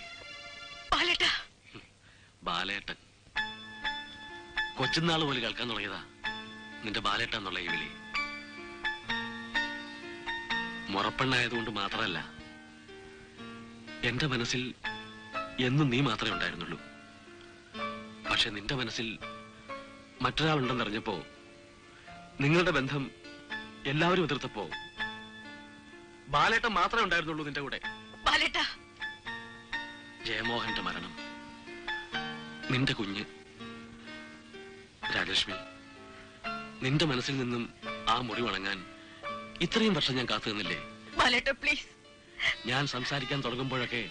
ബാലേട്ടാ. ബാലേട്ടൻ കൊച്ചുനാൾ പോലെ കേൾക്കാൻ തുടങ്ങിയതാ നിന്റെ ബാലേട്ട എന്നുള്ള ഈ വിളി. മുറപ്പെണ്ണായതുകൊണ്ട് മാത്രമല്ല, എന്റെ മനസ്സിൽ എന്നും നീ മാത്രമേ ഉണ്ടായിരുന്നുള്ളൂ. പക്ഷെ നിന്റെ മനസ്സിൽ മറ്റൊരാളുണ്ടെന്നറിഞ്ഞപ്പോ, നിങ്ങളുടെ ബന്ധം എല്ലാവരും എതിർത്തപ്പോ, ബാലേട്ടൻ മാത്രമേ ഉണ്ടായിരുന്നുള്ളൂ നിന്റെ കൂടെ. ജയമോഹന്റെ മരണം, നിന്റെ കുഞ്ഞ്, രാജലക്ഷ്മി, നിന്റെ മനസ്സിൽ നിന്നും ആ മുറി വണങ്ങാൻ ഇത്രയും വർഷം ഞാൻ കാത്തു നിന്നില്ലേ? പ്ലീസ്. ഞാൻ സംസാരിക്കാൻ തുടങ്ങുമ്പോഴൊക്കെ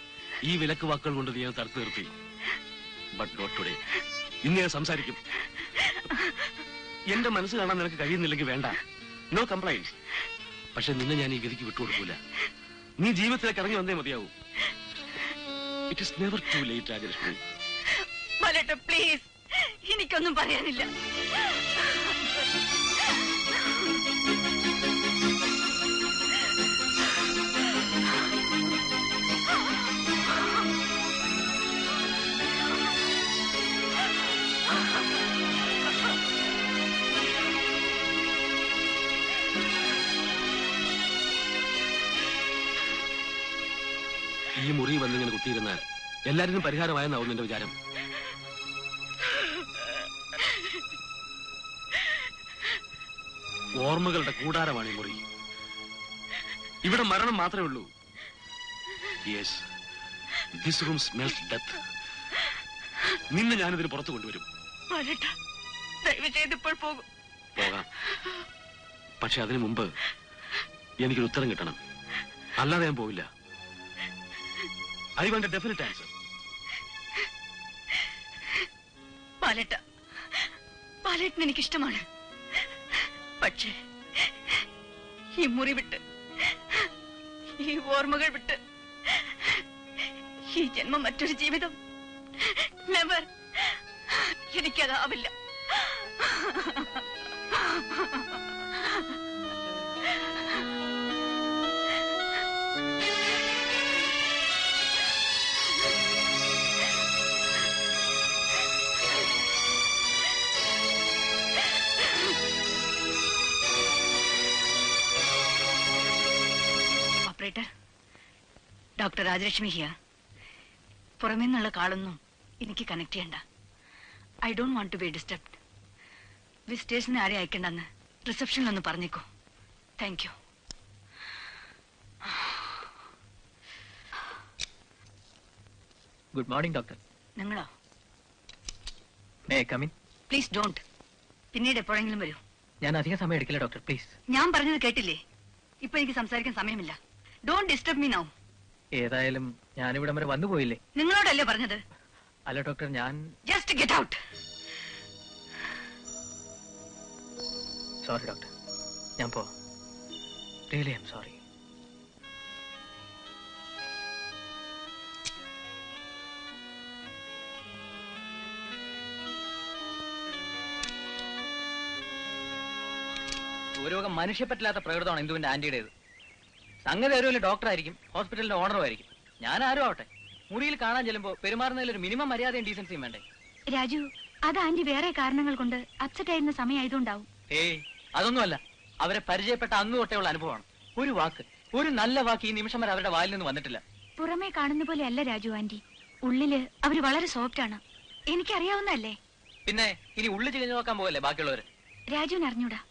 ഈ വിലക്ക് വാക്കുകൾ കൊണ്ട് നീ തടുത്തു നിർത്തി. But not today. ഇന്ന് ഞാൻ സംസാരിക്കും. എന്റെ മനസ്സ് കാണാൻ നിനക്ക് കഴിയുന്നില്ലെങ്കിൽ വേണ്ട, നോ കംപ്ലൈൻസ്. പക്ഷെ നിന്നെ ഞാൻ ഈ ഗതിക്ക് വിട്ടുകൊടുക്കൂല. നീ ജീവിതത്തിലേക്ക് ഇറങ്ങി വന്നേ മതിയാവൂ. It is never to late Rajalakshmi. Please, എനിക്കൊന്നും പറയാനില്ല. ഈ മുറി വന്നിങ്ങനെ കുത്തിയിരുന്നാൽ എല്ലാവരും പരിഹാരമായെന്നാവും നിന്റെ വിചാരം. ഓർമ്മകളുടെ കൂടാരമാണ് ഈ മുറി. ഇവിടെ മരണം മാത്രമേ ഉള്ളൂ. Yes, this room smells death. നിന്നെ ഞാനിതിന് പുറത്തു കൊണ്ടുവരും. പോകാം. പക്ഷെ അതിനു മുമ്പ് എനിക്കൊരു ഉത്തരം കിട്ടണം. അല്ലാതെ ഞാൻ പോവില്ല. I want a definite answer. ബാലേട്ടൻ എനിക്കിഷ്ടമാണ്. പക്ഷേ ഈ മുറി വിട്ട്, ഈ ഓർമ്മകൾ വിട്ട്, ഈ ജന്മം മറ്റൊരു ജീവിതം നെവർ. എനിക്കതാവില്ല. Doctor Rajalakshmi here. പുറമേ നിന്നുള്ള കാളൊന്നും എനിക്ക് കണക്ട് ചെയ്യണ്ട. I don't want to be disturbed. വിസിറ്റേഴ്സിനെ ആരെ അയക്കണ്ടെന്ന് റിസപ്ഷനിലൊന്ന് പറഞ്ഞേക്കോ. Thank you. Good morning doctor. നിങ്ങളോ? May I come in? Please don't. പിന്നീട് എപ്പോഴെങ്കിലും വരൂ. ഞാൻ അധികം സമയം എടുക്കില്ല ഡോക്ടർ, പ്ലീസ്. ഞാൻ പറഞ്ഞത് കേട്ടില്ലേ? ഇപ്പൊ എനിക്ക് സംസാരിക്കാൻ സമയമില്ല. Don't disturb me now. ഏതായാലും ഞാനിവിടെ വരെ വന്നുപോയില്ലേ? നിങ്ങളോടല്ലേ പറഞ്ഞത്? അല്ല ഡോക്ടർ, ഞാൻ just get out. Sorry doctor, ഞാൻ പോവാം. Really I'm sorry. ഭൂരോഗം മനുഷ്യപ്പറ്റില്ലാത്ത പ്രകൃതമാണ് ഇന്ദുവിന്റെ ആന്റിയുടേത്. സംഗതി ഒരു വലിയ ഡോക്ടറായിരിക്കും, ഹോസ്പിറ്റലിന്റെ ഓണറും ആയിരിക്കും. ഞാൻ ആരും ആവട്ടെ, മുറിയിൽ കാണാൻ ചെല്ലുമ്പോൾ പെരുമാറുന്നതിൽ ഒരു മിനിമം മര്യാദയും ഡീസൻസിയും വേണ്ടേ? രാജു, അത് ആന്റി വേറെ കാരണങ്ങൾ കൊണ്ട് അപ്സെറ്റ് ആയിരുന്ന സമയമായതുകൊണ്ടാവും. ഏയ്, അതൊന്നുമല്ല. അവരെ പരിചയപ്പെട്ട അന്ന് തൊട്ടേയുള്ള അനുഭവമാണ്. ഒരു വാക്ക്, ഒരു നല്ല വാക്ക് ഈ നിമിഷം വരെ അവരുടെ വായിൽ നിന്ന് വന്നിട്ടില്ല. പുറമേ കാണുന്ന പോലെ അല്ല രാജു ആന്റി. ഉള്ളില് അവര് വളരെ സോഫ്റ്റ് ആണ്. എനിക്കറിയാവുന്നല്ലേ. പിന്നെ ഇനി ഉള്ളിൽ ചികഞ്ഞു നോക്കാൻ പോകല്ലേ ബാക്കിയുള്ളവര്? രാജുവിന് അറിഞ്ഞൂടാ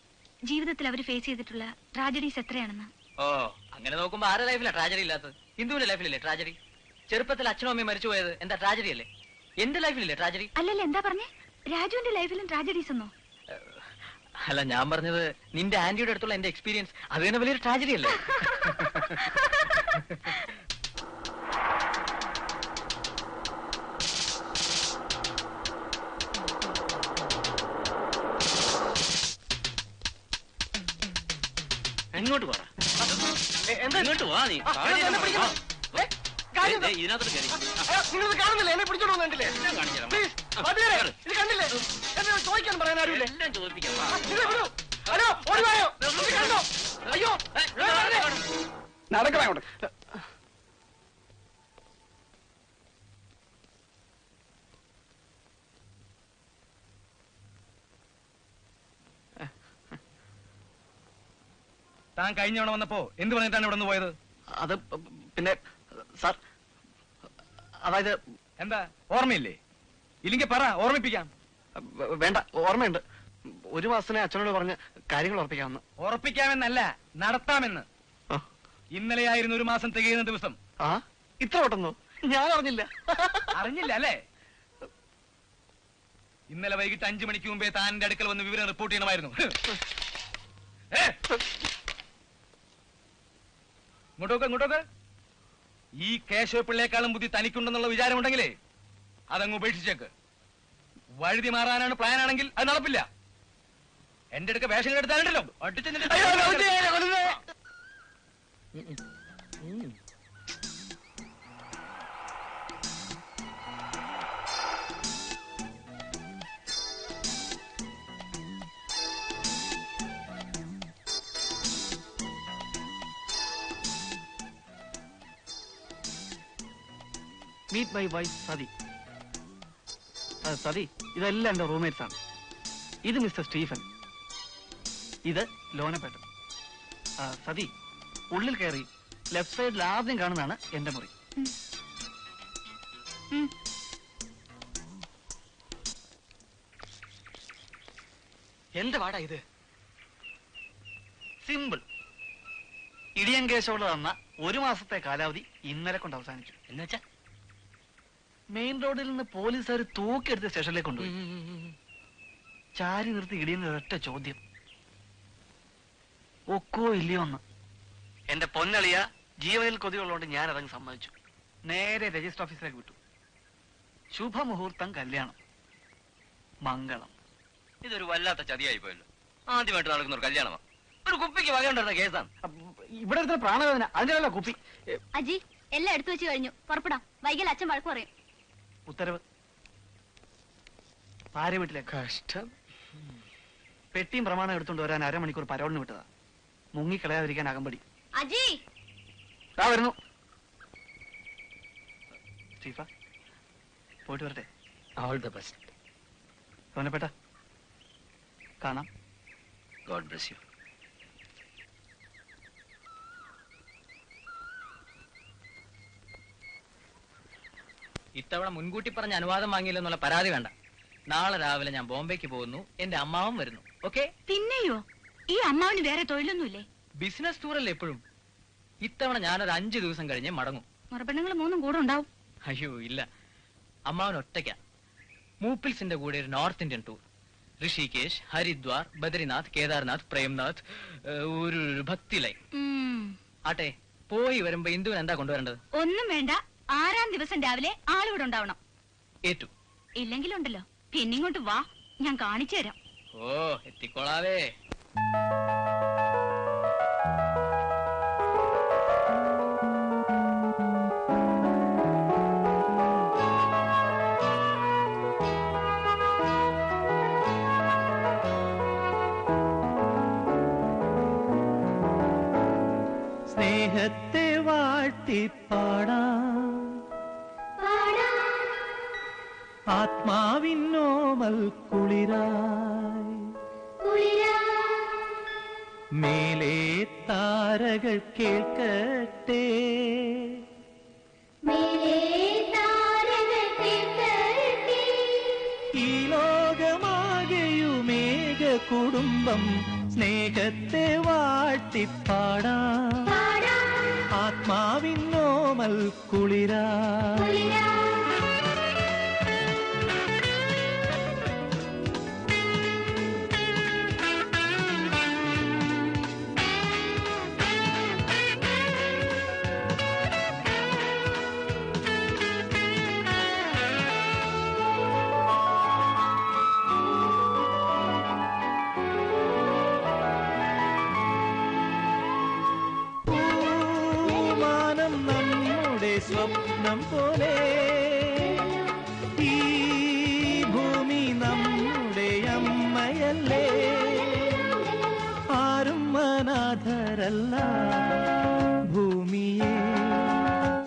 ജീവിതത്തിൽ അവർ ഫേസ് ചെയ്തിട്ടുള്ള ട്രാജഡീസ് എത്രയാണെന്ന്. ഓ, അങ്ങനെ നോക്കുമ്പോ ആരുടെ ലൈഫിലാ ട്രാജഡി ഇല്ലാത്തത്? ഹിന്ദുവിന്റെ ലൈഫിലല്ലേ ട്രാജഡി? ചെറുപ്പത്തിൽ അച്ഛനും അമ്മയും മരിച്ചു പോയത് എന്താ ട്രാജഡി അല്ലേ? എന്റെ ലൈഫിലല്ലേ ട്രാജഡി? അല്ലല്ല, എന്താ പറഞ്ഞേ? രാജുവിന്റെ ലൈഫിലും ട്രാജഡീസ് ഒന്നോ? അല്ല, ഞാൻ പറഞ്ഞത് നിന്റെ ആന്റിയുടെ അടുത്തുള്ള എന്റെ എക്സ്പീരിയൻസ് അത് തന്നെ വലിയൊരു ട്രാജഡി അല്ലേ? എങ്ങോട്ട് പോടാ? എങ്ങോട്ട് വാ നീ? ഇതിനകത്തോട്ട് കയറി. നിങ്ങൾ കാണുന്നില്ലേ? എന്നെ പിടിച്ചോണ്ട് വന്നിട്ടില്ലേ? ഇത് കണ്ടില്ലേ? എന്നെ ചോദിക്കാൻ പറയാൻ ആരുമില്ലേ? എല്ലാം ചോദിപ്പിക്കാം. ഹലോ, ഓടിവായോ? അയ്യോ, നടക്കണേ. താൻ കഴിഞ്ഞ തവണ വന്നപ്പോ എന്ത് പറഞ്ഞിട്ടാണ് ഇവിടെ നിന്ന് പോയത്? അത് പിന്നെ സാർ, അതായത് എന്താ ഓർമ്മയില്ലേ? ഇല്ലെങ്കിൽ പറ, ഓർമ്മിപ്പിക്കാം. വേണ്ട, ഓർമ്മയുണ്ട്. ഒരു മാസത്തിനെ അച്ഛനോട് പറഞ്ഞ് കാര്യങ്ങൾ ഉറപ്പിക്കാമെന്ന്. ഉറപ്പിക്കാമെന്നല്ല, നടത്താമെന്ന്. ഇന്നലെയായിരുന്നു 1 മാസം തികയുന്ന ദിവസം. ആ, ഇത്ര പെട്ടെന്നോ? ഞാൻ അറിഞ്ഞില്ല. അറിഞ്ഞില്ല അല്ലേ? ഇന്നലെ വൈകിട്ട് 5 മണിക്ക് മുമ്പേ താൻ എന്റെ അടുക്കൽ വന്ന് വിവരം റിപ്പോർട്ട് ചെയ്യണമായിരുന്നു. ഇങ്ങോട്ടോക്ക്. ഈ കേശവ പിള്ളേക്കാളും ബുദ്ധി തനിക്കുണ്ടെന്നുള്ള വിചാരമുണ്ടെങ്കിലേ അതങ്ങ് ഉപേക്ഷിച്ചേക്ക്. വഴുതി മാറാനാണ് പ്ലാൻ ആണെങ്കിൽ അത് നടപ്പില്ല. എന്റെ അടുക്ക വേഷങ്ങൾ എടുത്താലുണ്ടല്ലോ meet my wife Sati. Sati, ഇതെല്ലാം എന്റെ റൂംമേറ്റ്സ് ആണ്. ഇത് മിസ്റ്റർ സ്റ്റീഫൻ, ഇത് ലോനപ്പേട്ടൻ. സതി, ഉള്ളിൽ കയറി ലെഫ്റ്റ് സൈഡിൽ ആദ്യം കാണുന്നതാണ് എന്റെ മുറി. എന്ത് പാടാ ഇത്? സിമ്പിൾ. ഇടിയൻ കേശവോട് തന്ന 1 മാസത്തെ കാലാവധി ഇന്നലെ കൊണ്ട് അവസാനിച്ചു. എന്നുവെച്ചാ മെയിൻ റോഡിൽ നിന്ന് പോലീസുകാർ തൂക്കിയെടുത്ത് സ്റ്റേഷനിലേക്ക് കൊണ്ടുപോയി. ചാരി നിർത്തി ഇടിയുന്ന ഒരൊറ്റ ചോദ്യം, ഒക്കോ ഇല്ലയോ എന്ന്. എന്റെ പൊന്നളിയ ജീവനിൽ കൊതിയുള്ളതുകൊണ്ട് ഞാൻ അതങ്ങ് സമ്മതിച്ചു. നേരെ രജിസ്റ്റർ ഓഫീസിലേക്ക് വിട്ടു. ശുഭമുഹൂർത്തം കല്യാണം, മംഗളം. ഇതൊരു വല്ലാത്ത ചതിയായി പോയല്ലോ. ആദ്യമായിട്ട് നടക്കുന്ന ഒരു കല്യാണമാണ്. ഒരു കുപ്പിക്ക് വകയുണ്ടായിരുന്ന കേസാണ്. ഇവിടെ എടുത്ത പ്രാണവേദന, അതിന്റെ കുപ്പി. അജി, എല്ലാം എടുത്തു വെച്ച് കഴിഞ്ഞു. പുറപ്പെടാം, വൈകിൽ അച്ഛൻ വഴക്ക് പറയും. ഉത്തരവ്. ഭാര്യ വീട്ടിലെ കഷ്ടം. പെട്ടിയും പ്രമാണം എടുത്തുകൊണ്ട് വരാൻ 1/2 മണിക്കൂർ പരോളിന് വിട്ടതാ. മുങ്ങിക്കളയാതിരിക്കാൻ അകമ്പടി. അജി വരുന്നു. സ്റ്റീഫ, പോയിട്ട് വരട്ടെ. All the best. ലോനപ്പേട്ട, കാണാം. God bless you. ഇത്തവണ മുൻകൂട്ടി പറഞ്ഞ അനുവാദം വാങ്ങിയില്ലെന്നുള്ള പരാതി വേണ്ട. നാളെ രാവിലെ ഞാൻ ബോംബെക്ക് പോകുന്നു. എന്റെ അമ്മാവൻ വരുന്നു. ഓക്കെ? പിന്നെയോ? ഈ അമ്മാവന് വേറെ തൊഴിലൊന്നുമില്ലേ? ബിസിനസ് ടൂറല്ലേ എപ്പോഴും. ഇത്തവണ ഞാനൊരു 5 ദിവസം കഴിഞ്ഞേ മടങ്ങും. മറുപെണ്ണുങ്ങൾ 3 കൂടെ ഉണ്ടാവും. അയ്യോ ഇല്ല, അമ്മാവൻ ഒറ്റയ്ക്ക. മൂപ്പിൽസിന്റെ കൂടെ ഒരു North Indian tour. Rishikesh, Haridwar, Badrinath, Kedarnath, Premnath, ഒരു ഭക്തി ലൈൻ. ആട്ടെ, പോയി വരുമ്പോ ഇന്ദുവിന് എന്താ കൊണ്ടുവരേണ്ടത്? ഒന്നും വേണ്ട. 6-ാം ദിവസം രാവിലെ ആളിവിടെ ഉണ്ടാവണം. ഏറ്റു. ഇല്ലെങ്കിലുണ്ടല്ലോ, പിന്നിങ്ങോട്ട് വാ, ഞാൻ കാണിച്ചു തരാം. ഓ, എത്തിക്കോളാവേ. സ്നേഹത്തെ വാഴ്ത്തിപ്പാടാം, ആത്മാവിന്നോമൽ കുളിരായി മേലേ താരകൾ കേൾക്കട്ടെ, ഈ ലോകമാകെയുമേക കുടുംബം സ്നേഹത്തെ വാഴ്ത്തിപ്പാടാം, ആത്മാവിന്നോമൽ കുളിരായി. സ്വപ്നം പോലെ ഈ ഭൂമി നമ്മുടെ അമ്മയല്ലേ, ആരും അനാഥരല്ല, ഭൂമിയെ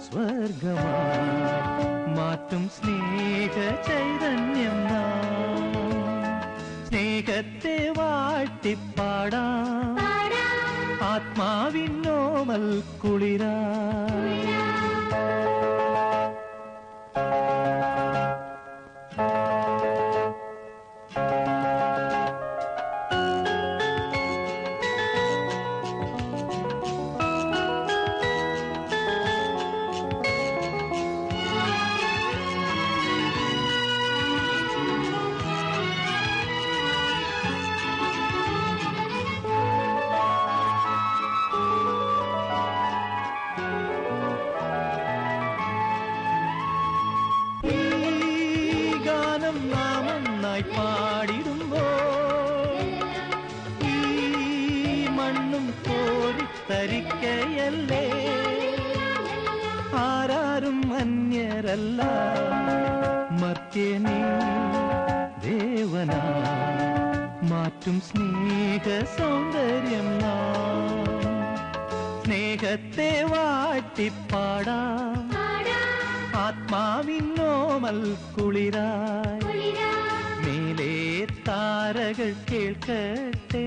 സ്വർഗമായി മാറ്റും സ്നേഹ ചൈതന്യം നാം. സ്നേഹത്തെ വാഴ്ത്തിപ്പാടാം, ആത്മാ കുളിരാ പാടിടുമ്പോ ഈ മണ്ണും കോരിത്തരിക്കയല്ലേ ആരാരും അന്യരല്ല മർത്യനീ ദേവനാ മാറ്റും സ്നേഹ സൗന്ദര്യം സ്നേഹത്തെ വാട്ടിപ്പാടാം ആത്മാവിന്നോമൽ കുളിരായി മേലേ താരകൾ കേൾക്കട്ടെ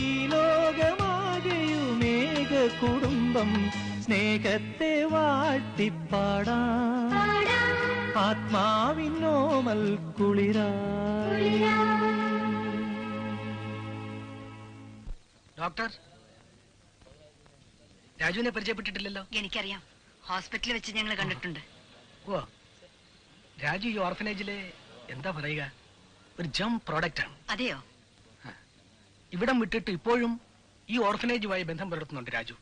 ഈ ലോകമാകെയുമേക കുടുംബം സ്നേഹത്തെ വാട്ടിപ്പാടാം ആത്മാവിന്നോമൽ കുളിരായി. ഡോക്ടർ, രാജുവിനെ പരിചയപ്പെട്ടിട്ടില്ലല്ലോ. എനിക്കറിയാം, ഹോസ്പിറ്റലിൽ വെച്ച് ഞങ്ങൾ കണ്ടിട്ടുണ്ട്. ഓ, രാജു ഈ ഓർഫനേജിലെ എന്താ പറയുക, ഒരു ജം പ്രോഡക്റ്റ് ആണ്. അതെയോ? ഇവിടം വിട്ടിട്ട് ഇപ്പോഴും ഈ ഓർഫനേജുമായി ബന്ധം പുലർത്തുന്നുണ്ട് രാജു.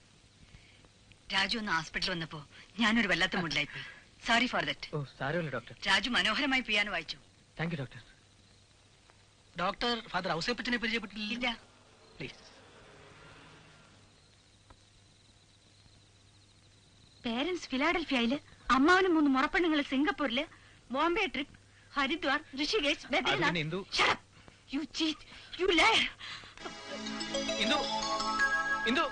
രാജു ഒന്ന് ഹോസ്പിറ്റലിൽ വന്നപ്പോ ഞാനൊരു വല്ലാത്ത മൂഡിലായിപ്പോയി. Sorry for that. ഓ, സാരമില്ല ഡോക്ടർ. രാജു മനോഹരമായി പിയാനോ വായിച്ചു. Thank you doctor. Doctor father ഔസേപ്പച്ചനെ പരിചയപ്പെട്ടില്ല? പ്ലീസ്. പേരൻസ് ഫിലാഡൽഫിയയില്, അമ്മാവനും 3 മുറപ്പെണ്ണുങ്ങള് സിംഗപ്പൂരില്, Bombay trip, Haridwar, Rishikesh, Badrinath. Shut up! You cheat! You liar! Indu, Indu.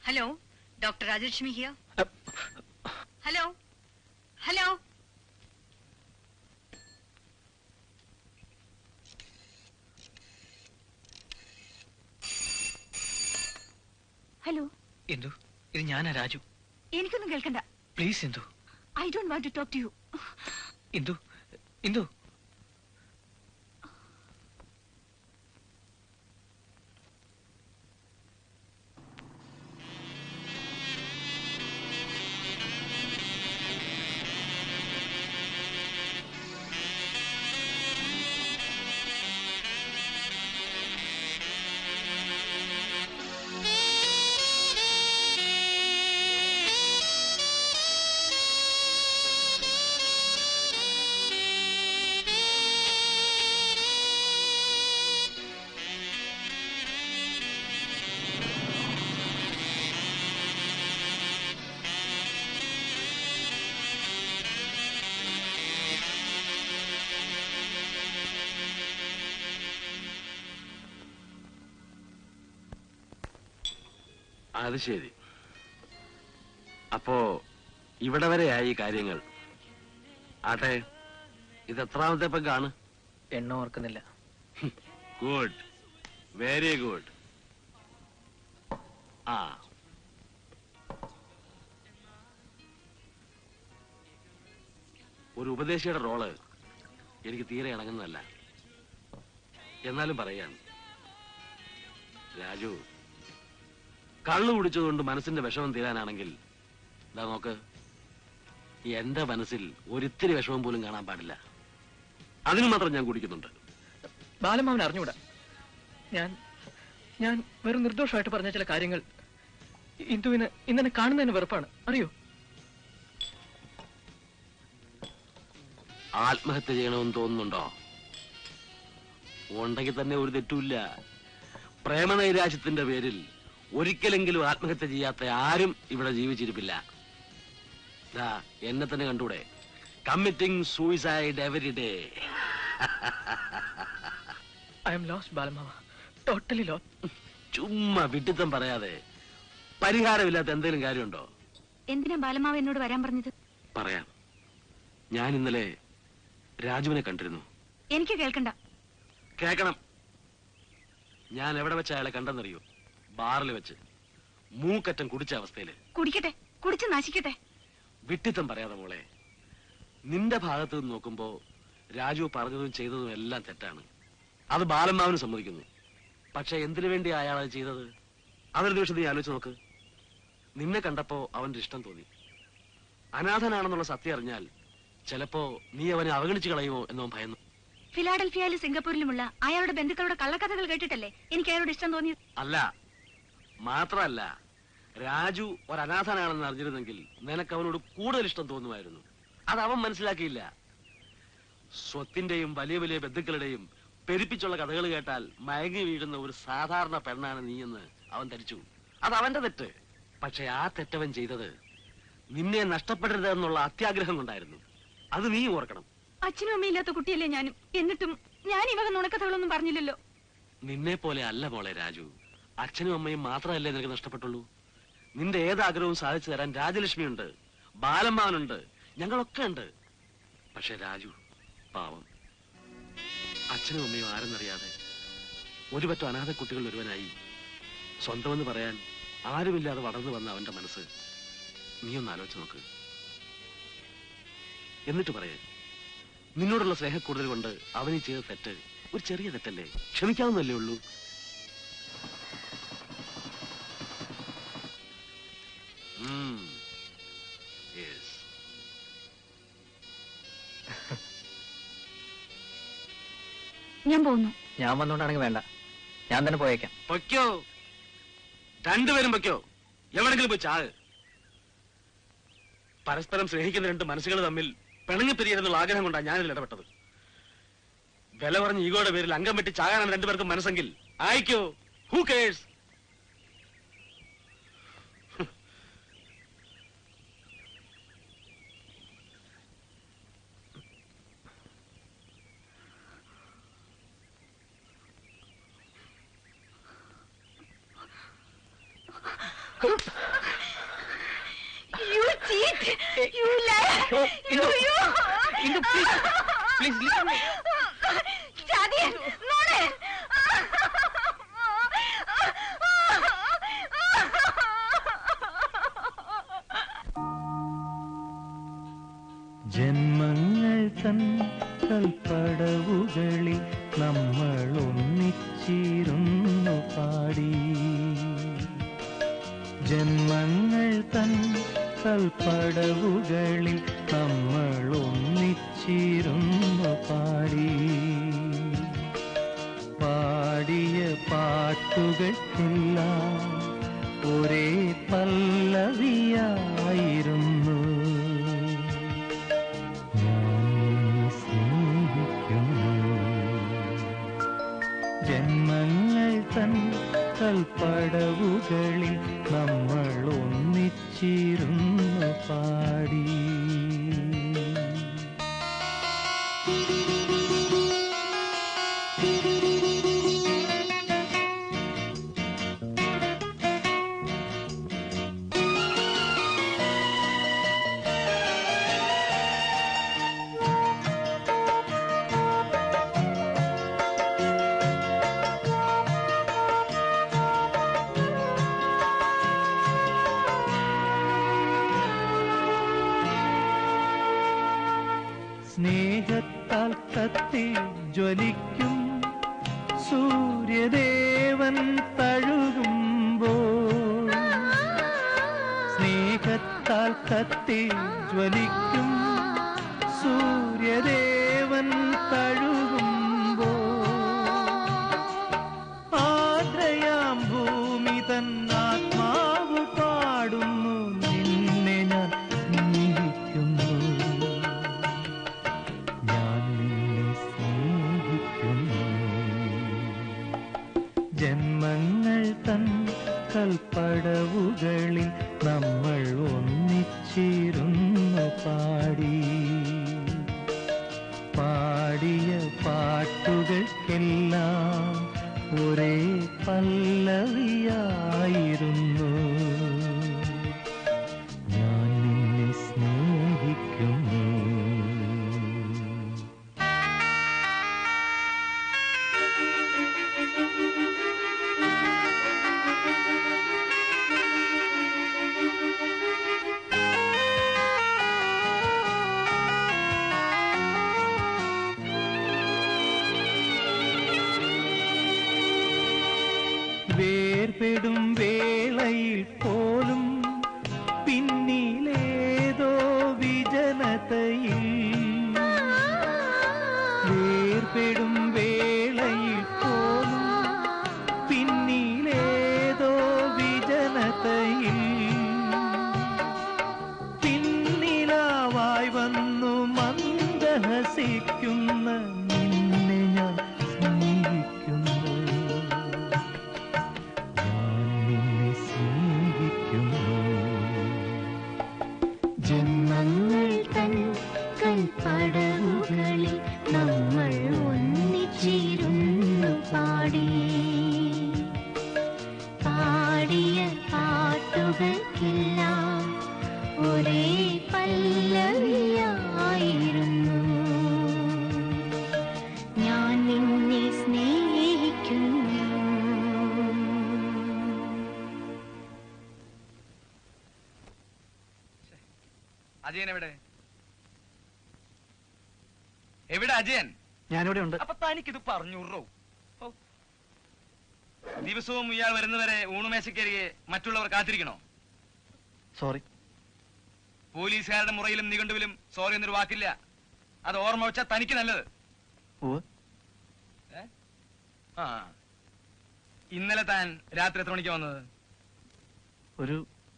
Hello, doctor Rajalakshmi here. Hello, hello. Hello. Indu, ഇത് ഞാനാ രാജു. എനിക്കൊന്നും കേൾക്കണ്ട. Please Indu. I don't want to talk to you. Indu, Indu. അത് ശരി. അപ്പോ ഇവിടെ വരെയായി കാര്യങ്ങൾ. ആട്ടെ, ഇത് എത്രാമത്തെ പെഗ്ഗാണ്? എണ്ണം ഓർക്കുന്നില്ല. Good, very good. ആ, ഒരു ഉപദേശിയുടെ റോള് എനിക്ക് തീരെ ഇണങ്ങുന്നതല്ല. എന്നാലും പറയാൻ, രാജു കള്ളു കുടിച്ചതുകൊണ്ട് മനസ്സിന്റെ വിഷമം തീരാനാണെങ്കിൽ ഇതാ നോക്ക്, എന്റെ മനസ്സിൽ ഒരിത്തിരി വിഷമം പോലും കാണാൻ പാടില്ല. അതിന് മാത്രം ഞാൻ കുടിക്കുന്നുണ്ട്. ബാലമാവൻ അറിഞ്ഞൂടാ. ഞാൻ വെറും നിർദോഷമായിട്ട് പറഞ്ഞ ചില കാര്യങ്ങൾ ഇന്ദുവിന് ഇന്നെ കാണുന്നതിന് വെറുപ്പാണ്, അറിയോ? ആത്മഹത്യ ചെയ്യണമെന്ന് തോന്നുന്നുണ്ടോ? ഉണ്ടെങ്കിൽ തന്നെ ഒരു തെറ്റുമില്ല. പ്രേമനൈരാശ്യത്തിന്റെ പേരിൽ ഒരിക്കലെങ്കിലും ആത്മഹത്യ ചെയ്യാത്ത ആരും ഇവിടെ ജീവിച്ചിരിപ്പില്ല. എന്നെ തന്നെ കണ്ടൂടെ? Committing suicide every day. I'm lost ബാലമാവ, ടോട്ടലി ലോസ്റ്റ്. ചുമ്മാ വിഡിത്തം പറയാതെ പരിഹാരമില്ലാത്ത എന്തെങ്കിലും കാര്യമുണ്ടോ? എന്തിനാ ബാലമാവ് എന്നോട് വരാൻ പറഞ്ഞത്? പറയാം. ഞാൻ ഇന്നലെ രാജുവിനെ കണ്ടിരുന്നു. എനിക്ക് കേൾക്കണ്ട. കേക്കണം. ഞാൻ എവിടെ വെച്ച് അയാളെ കണ്ടെന്നറിയോ? ബാറിൽ വെച്ച്, മൂക്കറ്റം കുടിച്ച അവസ്ഥയില്. കുടിക്കട്ടെ, കുടിച്ച് നശിക്കട്ടെ. വിട്ടിത്തം പറയാതെ മോളെ. നിന്റെ ഭാഗത്ത് നിന്ന് നോക്കുമ്പോ രാജു പറഞ്ഞതും ചെയ്തതും എല്ലാം തെറ്റാണ്. അത് ബാലമ്മാവന് സമ്മതിക്കുന്നു. പക്ഷെ എന്തിനു വേണ്ടി അയാൾ അത് ചെയ്തത്? അതൊരു നിമിഷം നീ ആലോചിച്ച് നോക്ക്. നിന്നെ കണ്ടപ്പോ അവന്റെ ഇഷ്ടം തോന്നി. അനാഥനാണെന്നുള്ള സത്യം അറിഞ്ഞാൽ ചിലപ്പോ നീ അവനെ അവഗണിച്ചു കളയുമോ എന്നോ ഭയന്നു. ഫിലാഡൽഫിയയിലും സിംഗപ്പൂരിലുമുള്ള അയാളുടെ ബന്ധുക്കളുടെ കള്ളക്കഥകൾ കേട്ടിട്ടല്ലേ എനിക്ക് അയാളോട് ഇഷ്ടം തോന്നിയത്? അല്ല, മാത്രമല്ല, രാജു ഒരു അനാഥനാണെന്ന് അറിഞ്ഞിരുന്നെങ്കിൽ നിനക്ക് അവനോട് കൂടുതൽ ഇഷ്ടം തോന്നുമായിരുന്നു. അത് അവൻ മനസ്സിലാക്കിയില്ല. സ്വത്തിന്റെയും വലിയ വലിയ ബന്ധുക്കളുടെയും പെരുപ്പിച്ചുള്ള കഥകൾ കേട്ടാൽ മയങ്ങി വീഴുന്ന ഒരു സാധാരണ പെണ്ണാണ് നീയെന്ന് അവൻ ധരിച്ചു. അത് അവന്റെ തെറ്റ്. പക്ഷെ ആ തെറ്റവൻ ചെയ്തത് നിന്നെ നഷ്ടപ്പെടരുത് എന്നുള്ള അത്യാഗ്രഹം കൊണ്ടായിരുന്നു. അത് നീ ഓർക്കണം. അച്ഛനും അമ്മയില്ലാത്ത കുട്ടിയല്ലേ ഞാനും. എന്നിട്ടും ഞാൻ ഈ വക നുണക്കഥകളൊന്നും പറഞ്ഞില്ലല്ലോ. നിന്നെ പോലെ അല്ല മോളെ രാജു. അച്ഛനും അമ്മയും മാത്രമല്ലേ നിനക്ക് നഷ്ടപ്പെട്ടുള്ളൂ. നിന്റെ ഏതാഗ്രഹവും സാധിച്ചു തരാൻ രാജലക്ഷ്മിയുണ്ട്, ബാലമ്മാവനുണ്ട്, ഞങ്ങളൊക്കെ ഉണ്ട്. പക്ഷെ രാജു പാവം, അച്ഛനും അമ്മയും ആരെന്നറിയാതെ ഒരുപറ്റം അനാഥ കുട്ടികൾ ഒരുവനായി സ്വന്തമെന്ന് പറയാൻ ആരുമില്ലാതെ വളർന്നു വന്ന അവന്റെ മനസ്സ് നീ ഒന്ന് ആലോചിച്ച് നോക്ക്. എന്നിട്ട് പറയേ, നിന്നോടുള്ള സ്നേഹക്കൂടുതൽ കൊണ്ട് അവനീ ചെയ്ത തെറ്റ് ഒരു ചെറിയ തെറ്റല്ലേ, ക്ഷമിക്കാവുന്നല്ലേ ഉള്ളൂ. ഞാൻ പോകുന്നു. ഞാൻ വന്നോണ്ടാണെങ്കിൽ വേണ്ട, ഞാൻ തന്നെ പോയേക്കാം. പൊയ്ക്കോ, രണ്ടുപേരും പൊയ്ക്കോ. എവിടെങ്കിലും പോയി ചാക്. പരസ്പരം സ്നേഹിക്കുന്ന രണ്ട് മനസ്സുകൾ തമ്മിൽ പിണങ്ങിപ്പിരിയരുന്നുള്ള ആഗ്രഹം കൊണ്ടാണ് ഞാനിൽ ഇടപെട്ടത്. വില പറഞ്ഞ് ഈഗോയുടെ പേരിൽ അംഗം വെട്ടി ചാകാനാണ് രണ്ടുപേർക്കും മനസ്സെങ്കിൽ ആയിക്കോ. Who curse? You cheat! You lie! Indu, please listen me. ചതിയൻ, നുണയൻ. ജന്മങ്ങൾ തൻ കൽപ്പടവുകളിൽ നമ്മൾ ഒന്നിച്ചിരുന്നു പാടി. ജന്മങ്ങൾ തൻ കൽപ്പടവുകളിൽ നമ്മൾ ഒന്നിച്ചിരുന്നു പാടി. പാടിയ പാട്ടുകൾക്കെല്ലാം ഒരേ പല്ലവിയായിരുന്നു. ജന്മങ്ങൾ തൻ കൽപ്പടവുകളിൽ നമ്മൾ ഒന്നിച്ചിരുന്നു പാടി. സ്നേഹത്താൽ കത്തി ജ്വലിക്കും സൂര്യദേവൻ തഴുകുമ്പോൾ, സ്നേഹത്താൽ കത്തി ജ്വലിക്കും സൂര്യദേവൻ തഴുകുമ്പോൾ, ആദ്രയാം ഭൂമി തന്നാത്മാവ് പാടുന്നു നിന്നെ ഞാൻ സ്നേഹിക്കുന്നു. ജന്മങ്ങൾ തൻ കൽപ്പടവുകളിൽ നമ്മൾ ഒന്നിച്ചിരുന്നു പാടി. പാടിയ വേർപെടും വേളയിൽ പോലും പിന്നിലേതോ വിജനതയിൽ വേർപെടും വേളയിൽ പോലും പിന്നിലേതോ വിജനതയിൽ പിന്നിലാവായി വന്നു മന്ദഹസിക്കുന്ന നിന്നെ ഞാൻ സ്നേഹിക്കുന്നു. ഞാൻ നിന്നെ സ്നേഹിക്കുന്നു. ജന്മങ്ങൾ തൻ കൽപ്പടവുകളിൽ നമ്മൾ ഒന്നിച്ചിരുന്നു പാടിയ പാട്ടുകൾക്കെല്ലാം ഒരേ പല്ലവിയായിരുന്നു. ഞാൻ നിന്നെ സ്നേഹിക്കുന്നു. അജയൻ എവിടെ? എവിടെ അജയൻ? ഞാനിവിടെ ഉണ്ട്. അപ്പൊ തനിക്കിത് പറഞ്ഞൂറോ? ദിവസവും ഇയാൾ വരുന്നവരെ ഊണുമേശക്കരിയെ മറ്റുള്ളവർ കാത്തിരിക്കണോ? സോറി. പോലീസുകാരുടെ മുറയിലും നിഘണ്ടുവിലും സോറി എന്നൊരു വാക്കില്ല. അത് ഓർമ്മ വെച്ചാൽ തനിക്ക് നല്ലത്. ആ ഇന്നലെ താൻ രാത്രി എത്ര മണിക്ക് വന്നത്? ഒരു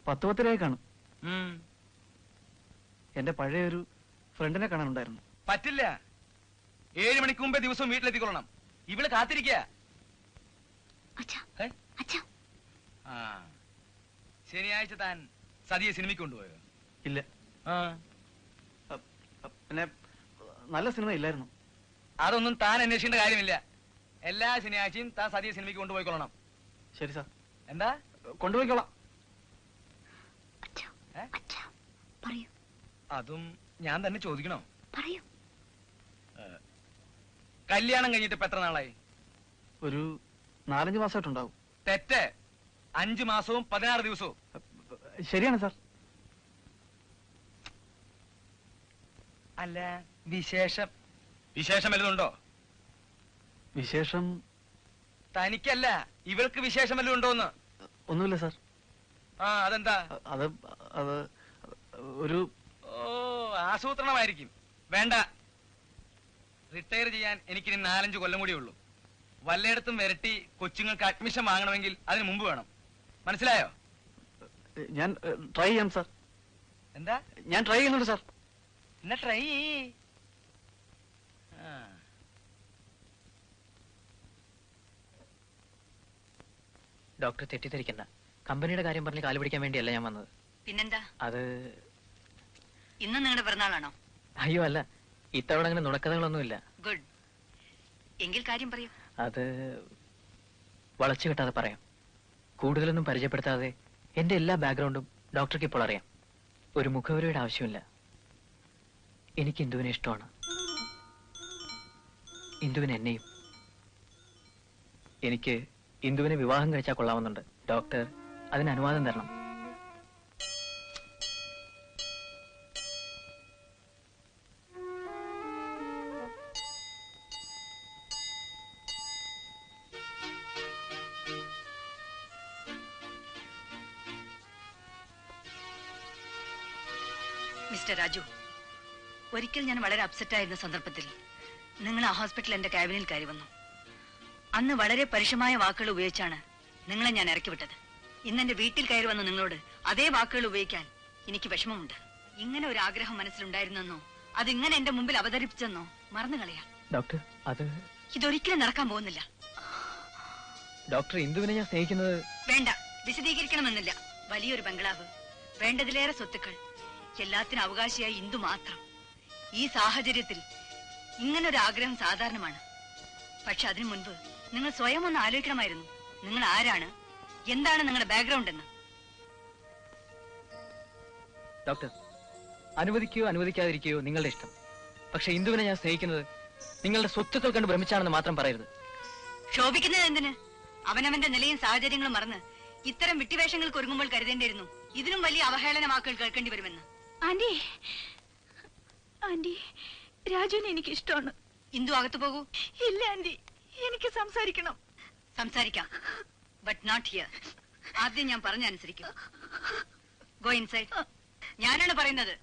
10-10 കാണും. എന്റെ പഴയ ഒരു ഫ്രണ്ടിനെ കാണാനുണ്ടായിരുന്നു. പറ്റില്ല. 7 മണിക്ക് മുമ്പേ ദിവസവും വീട്ടിലെത്തിക്കൊള്ളണം. ഇവള് കാത്തിരിക്കുക. ശനിയാഴ്ച താൻ സതിയെ സിനിമയ്ക്ക് കൊണ്ടുപോയോ? ഇല്ല. പിന്നെ നല്ല സിനിമ ഇല്ലായിരുന്നു. അതൊന്നും താൻ അന്വേഷിക്കേണ്ട കാര്യമില്ല. എല്ലാ ശനിയാഴ്ചയും താൻ സതിയെ സിനിമയ്ക്ക് കൊണ്ടുപോയിക്കൊള്ളണം. ശരി സാർ. എന്താ? കൊണ്ടുപോയിക്കോളാം. അതും ഞാൻ തന്നെ ചോദിക്കണോ? പറയൂ. കല്യാണം കഴിഞ്ഞിട്ട് ഇപ്പൊ എത്ര നാളായി? ഒരു 4-5 മാസമായിട്ടുണ്ടാവും. തെറ്റ്. 5 മാസവും 16 ദിവസവും. ശരിയാണ് സാർ. അല്ല, വിശേഷം വല്ലതുണ്ടോ? വിശേഷം തനിക്കല്ല, ഇവൾക്ക് വിശേഷം വല്ലതും ഉണ്ടോന്ന്? ഒന്നുമില്ല സാർ. അതെന്താ? അത് ഒരു ആസൂത്രണമായിരിക്കും. വേണ്ട. റിട്ടയർ ചെയ്യാൻ എനിക്കിനി 4-5 കൊല്ലം കൂടി ഉള്ളൂ. വല്ലയിടത്തും വരട്ടി കൊച്ചുങ്ങൾക്ക് അഡ്മിഷൻ വാങ്ങണമെങ്കിൽ അതിന് മുമ്പ് വേണം. മനസ്സിലായോ? ഞാൻ ട്രൈ ചെയ്യാം സാർ. എന്താ? ഞാൻ ട്രൈ ചെയ്യുന്നുണ്ട് സാർ. എന്നാ ട്രൈ. ഡോക്ടർ തെറ്റിദ്ധരിക്കണ്ട. കമ്പനിയുടെ കാര്യം പറഞ്ഞ് കാല് പിടിക്കാൻ വേണ്ടിയല്ല ഞാൻ വന്നത്. പിന്നെന്താ? അത് ഇന്ന് നിങ്ങളുടെ പിറന്നാളാണോ? അയ്യോ അല്ല, ഇത്തവണ അങ്ങനെ നുണക്കഥകളൊന്നുമില്ല. ഗുഡ്. എങ്കിൽ കാര്യം പറയൂ. അത് വളച്ചു കെട്ടാതെ പറയാം. കൂടുതലൊന്നും പരിചയപ്പെടുത്താതെ എന്റെ എല്ലാ ബാക്ക്ഗ്രൗണ്ടും ഡോക്ടർക്ക് ഇപ്പോൾ അറിയാം. ഒരു മുഖവരയുടെ ആവശ്യമില്ല. എനിക്ക് ഇന്ദുവിനെ ഇഷ്ടമാണ്. ഇന്ദുവിന് എന്നെയും. എനിക്ക് ഇന്ദുവിനെ വിവാഹം കഴിച്ചാൽ കൊള്ളാമെന്നുണ്ട്. ഡോക്ടർ അതിന് അനുവാദം തരണം. മിസ്റ്റർ രാജു, ഒരിക്കൽ ഞാൻ വളരെ അപ്സെറ്റ് ആയിരുന്ന സന്ദർഭത്തിൽ നിങ്ങൾ ആ ഹോസ്പിറ്റലിൽ എന്റെ ക്യാബിനിൽ കയറി വന്നു. അന്ന് വളരെ പരുഷമായ വാക്കുകൾ ഉപയോഗിച്ചാണ് നിങ്ങളെ ഞാൻ ഇറക്കി വിട്ടത്. ഇന്ന് എന്റെ വീട്ടിൽ കയറി വന്ന നിങ്ങളോട് അതേ വാക്കുകൾ ഉപയോഗിക്കാൻ എനിക്ക് വിഷമമുണ്ട്. ഇങ്ങനെ ഒരു ആഗ്രഹം മനസ്സിലുണ്ടായിരുന്നെന്നോ അതിങ്ങനെ എന്റെ മുമ്പിൽ അവതരിപ്പിച്ചെന്നോ മറന്നു കളയാം. ഡോക്ടർ, അത് ഇതൊരിക്കലും നടക്കാൻ പോകുന്നില്ല. ഡോക്ടർ, ഇന്ദുവിനെ ഞാൻ സ്നേഹിക്കുന്നത്... വേണ്ട, വിശദീകരിക്കണമെന്നില്ല. വലിയൊരു ബംഗ്ലാവ്, വേണ്ടതിലേറെ സ്വത്തുക്കൾ, എല്ലാത്തിനും അവകാശിയായി ഇന്ദു മാത്രം. ഈ സാഹചര്യത്തിൽ ഇങ്ങനൊരു ആഗ്രഹം സാധാരണമാണ്. പക്ഷെ അതിനു മുൻപ് നിങ്ങൾ സ്വയം ഒന്ന് ആലോചിക്കണമായിരുന്നു. നിങ്ങൾ ആരാണ്, എന്താണ് നിങ്ങളുടെ ബാക്ക്ഗ്രൗണ്ട് എന്ന്. ഡോക്ടർ, അനുവദിക്കുകയോ അനുവദിക്കാതിരിക്കുകയോ നിങ്ങളുടെ ഇഷ്ടം. പക്ഷെ ഇന്ദുവിനെ ഞാൻ സ്നേഹിക്കുന്നത് നിങ്ങളുടെ സ്വത്തുക്കൾ കണ്ട് ഭ്രമിച്ചാണെന്ന് മാത്രം പറയരുത്. ക്ഷോഭിക്കുന്നത് എന്തിന്? അവനവന്റെ നിലയും സാഹചര്യങ്ങളും മറന്ന് ഇത്തരം വിട്ടിവേഷങ്ങൾക്ക് ഒരുങ്ങുമ്പോൾ കരുതേണ്ടിയിരുന്നു ഇതിനും വലിയ അവഹേളന വാക്കുകൾ കേൾക്കേണ്ടി വരുമെന്ന്. ആന്റി, ആന്റി, രാജുവിനെ എനിക്ക് ഇഷ്ടമാണ്. ഇന്ദു, അകത്തു പോകൂ. ഇല്ല ആന്റി, എനിക്ക് സംസാരിക്കണം. സംസാരിക്കാം, ബട്ട് നോട്ട് ഹിയർ. ആദ്യം ഞാൻ പറഞ്ഞനുസരിക്കും. Go inside. ഞാനാണ് പറയുന്നത്.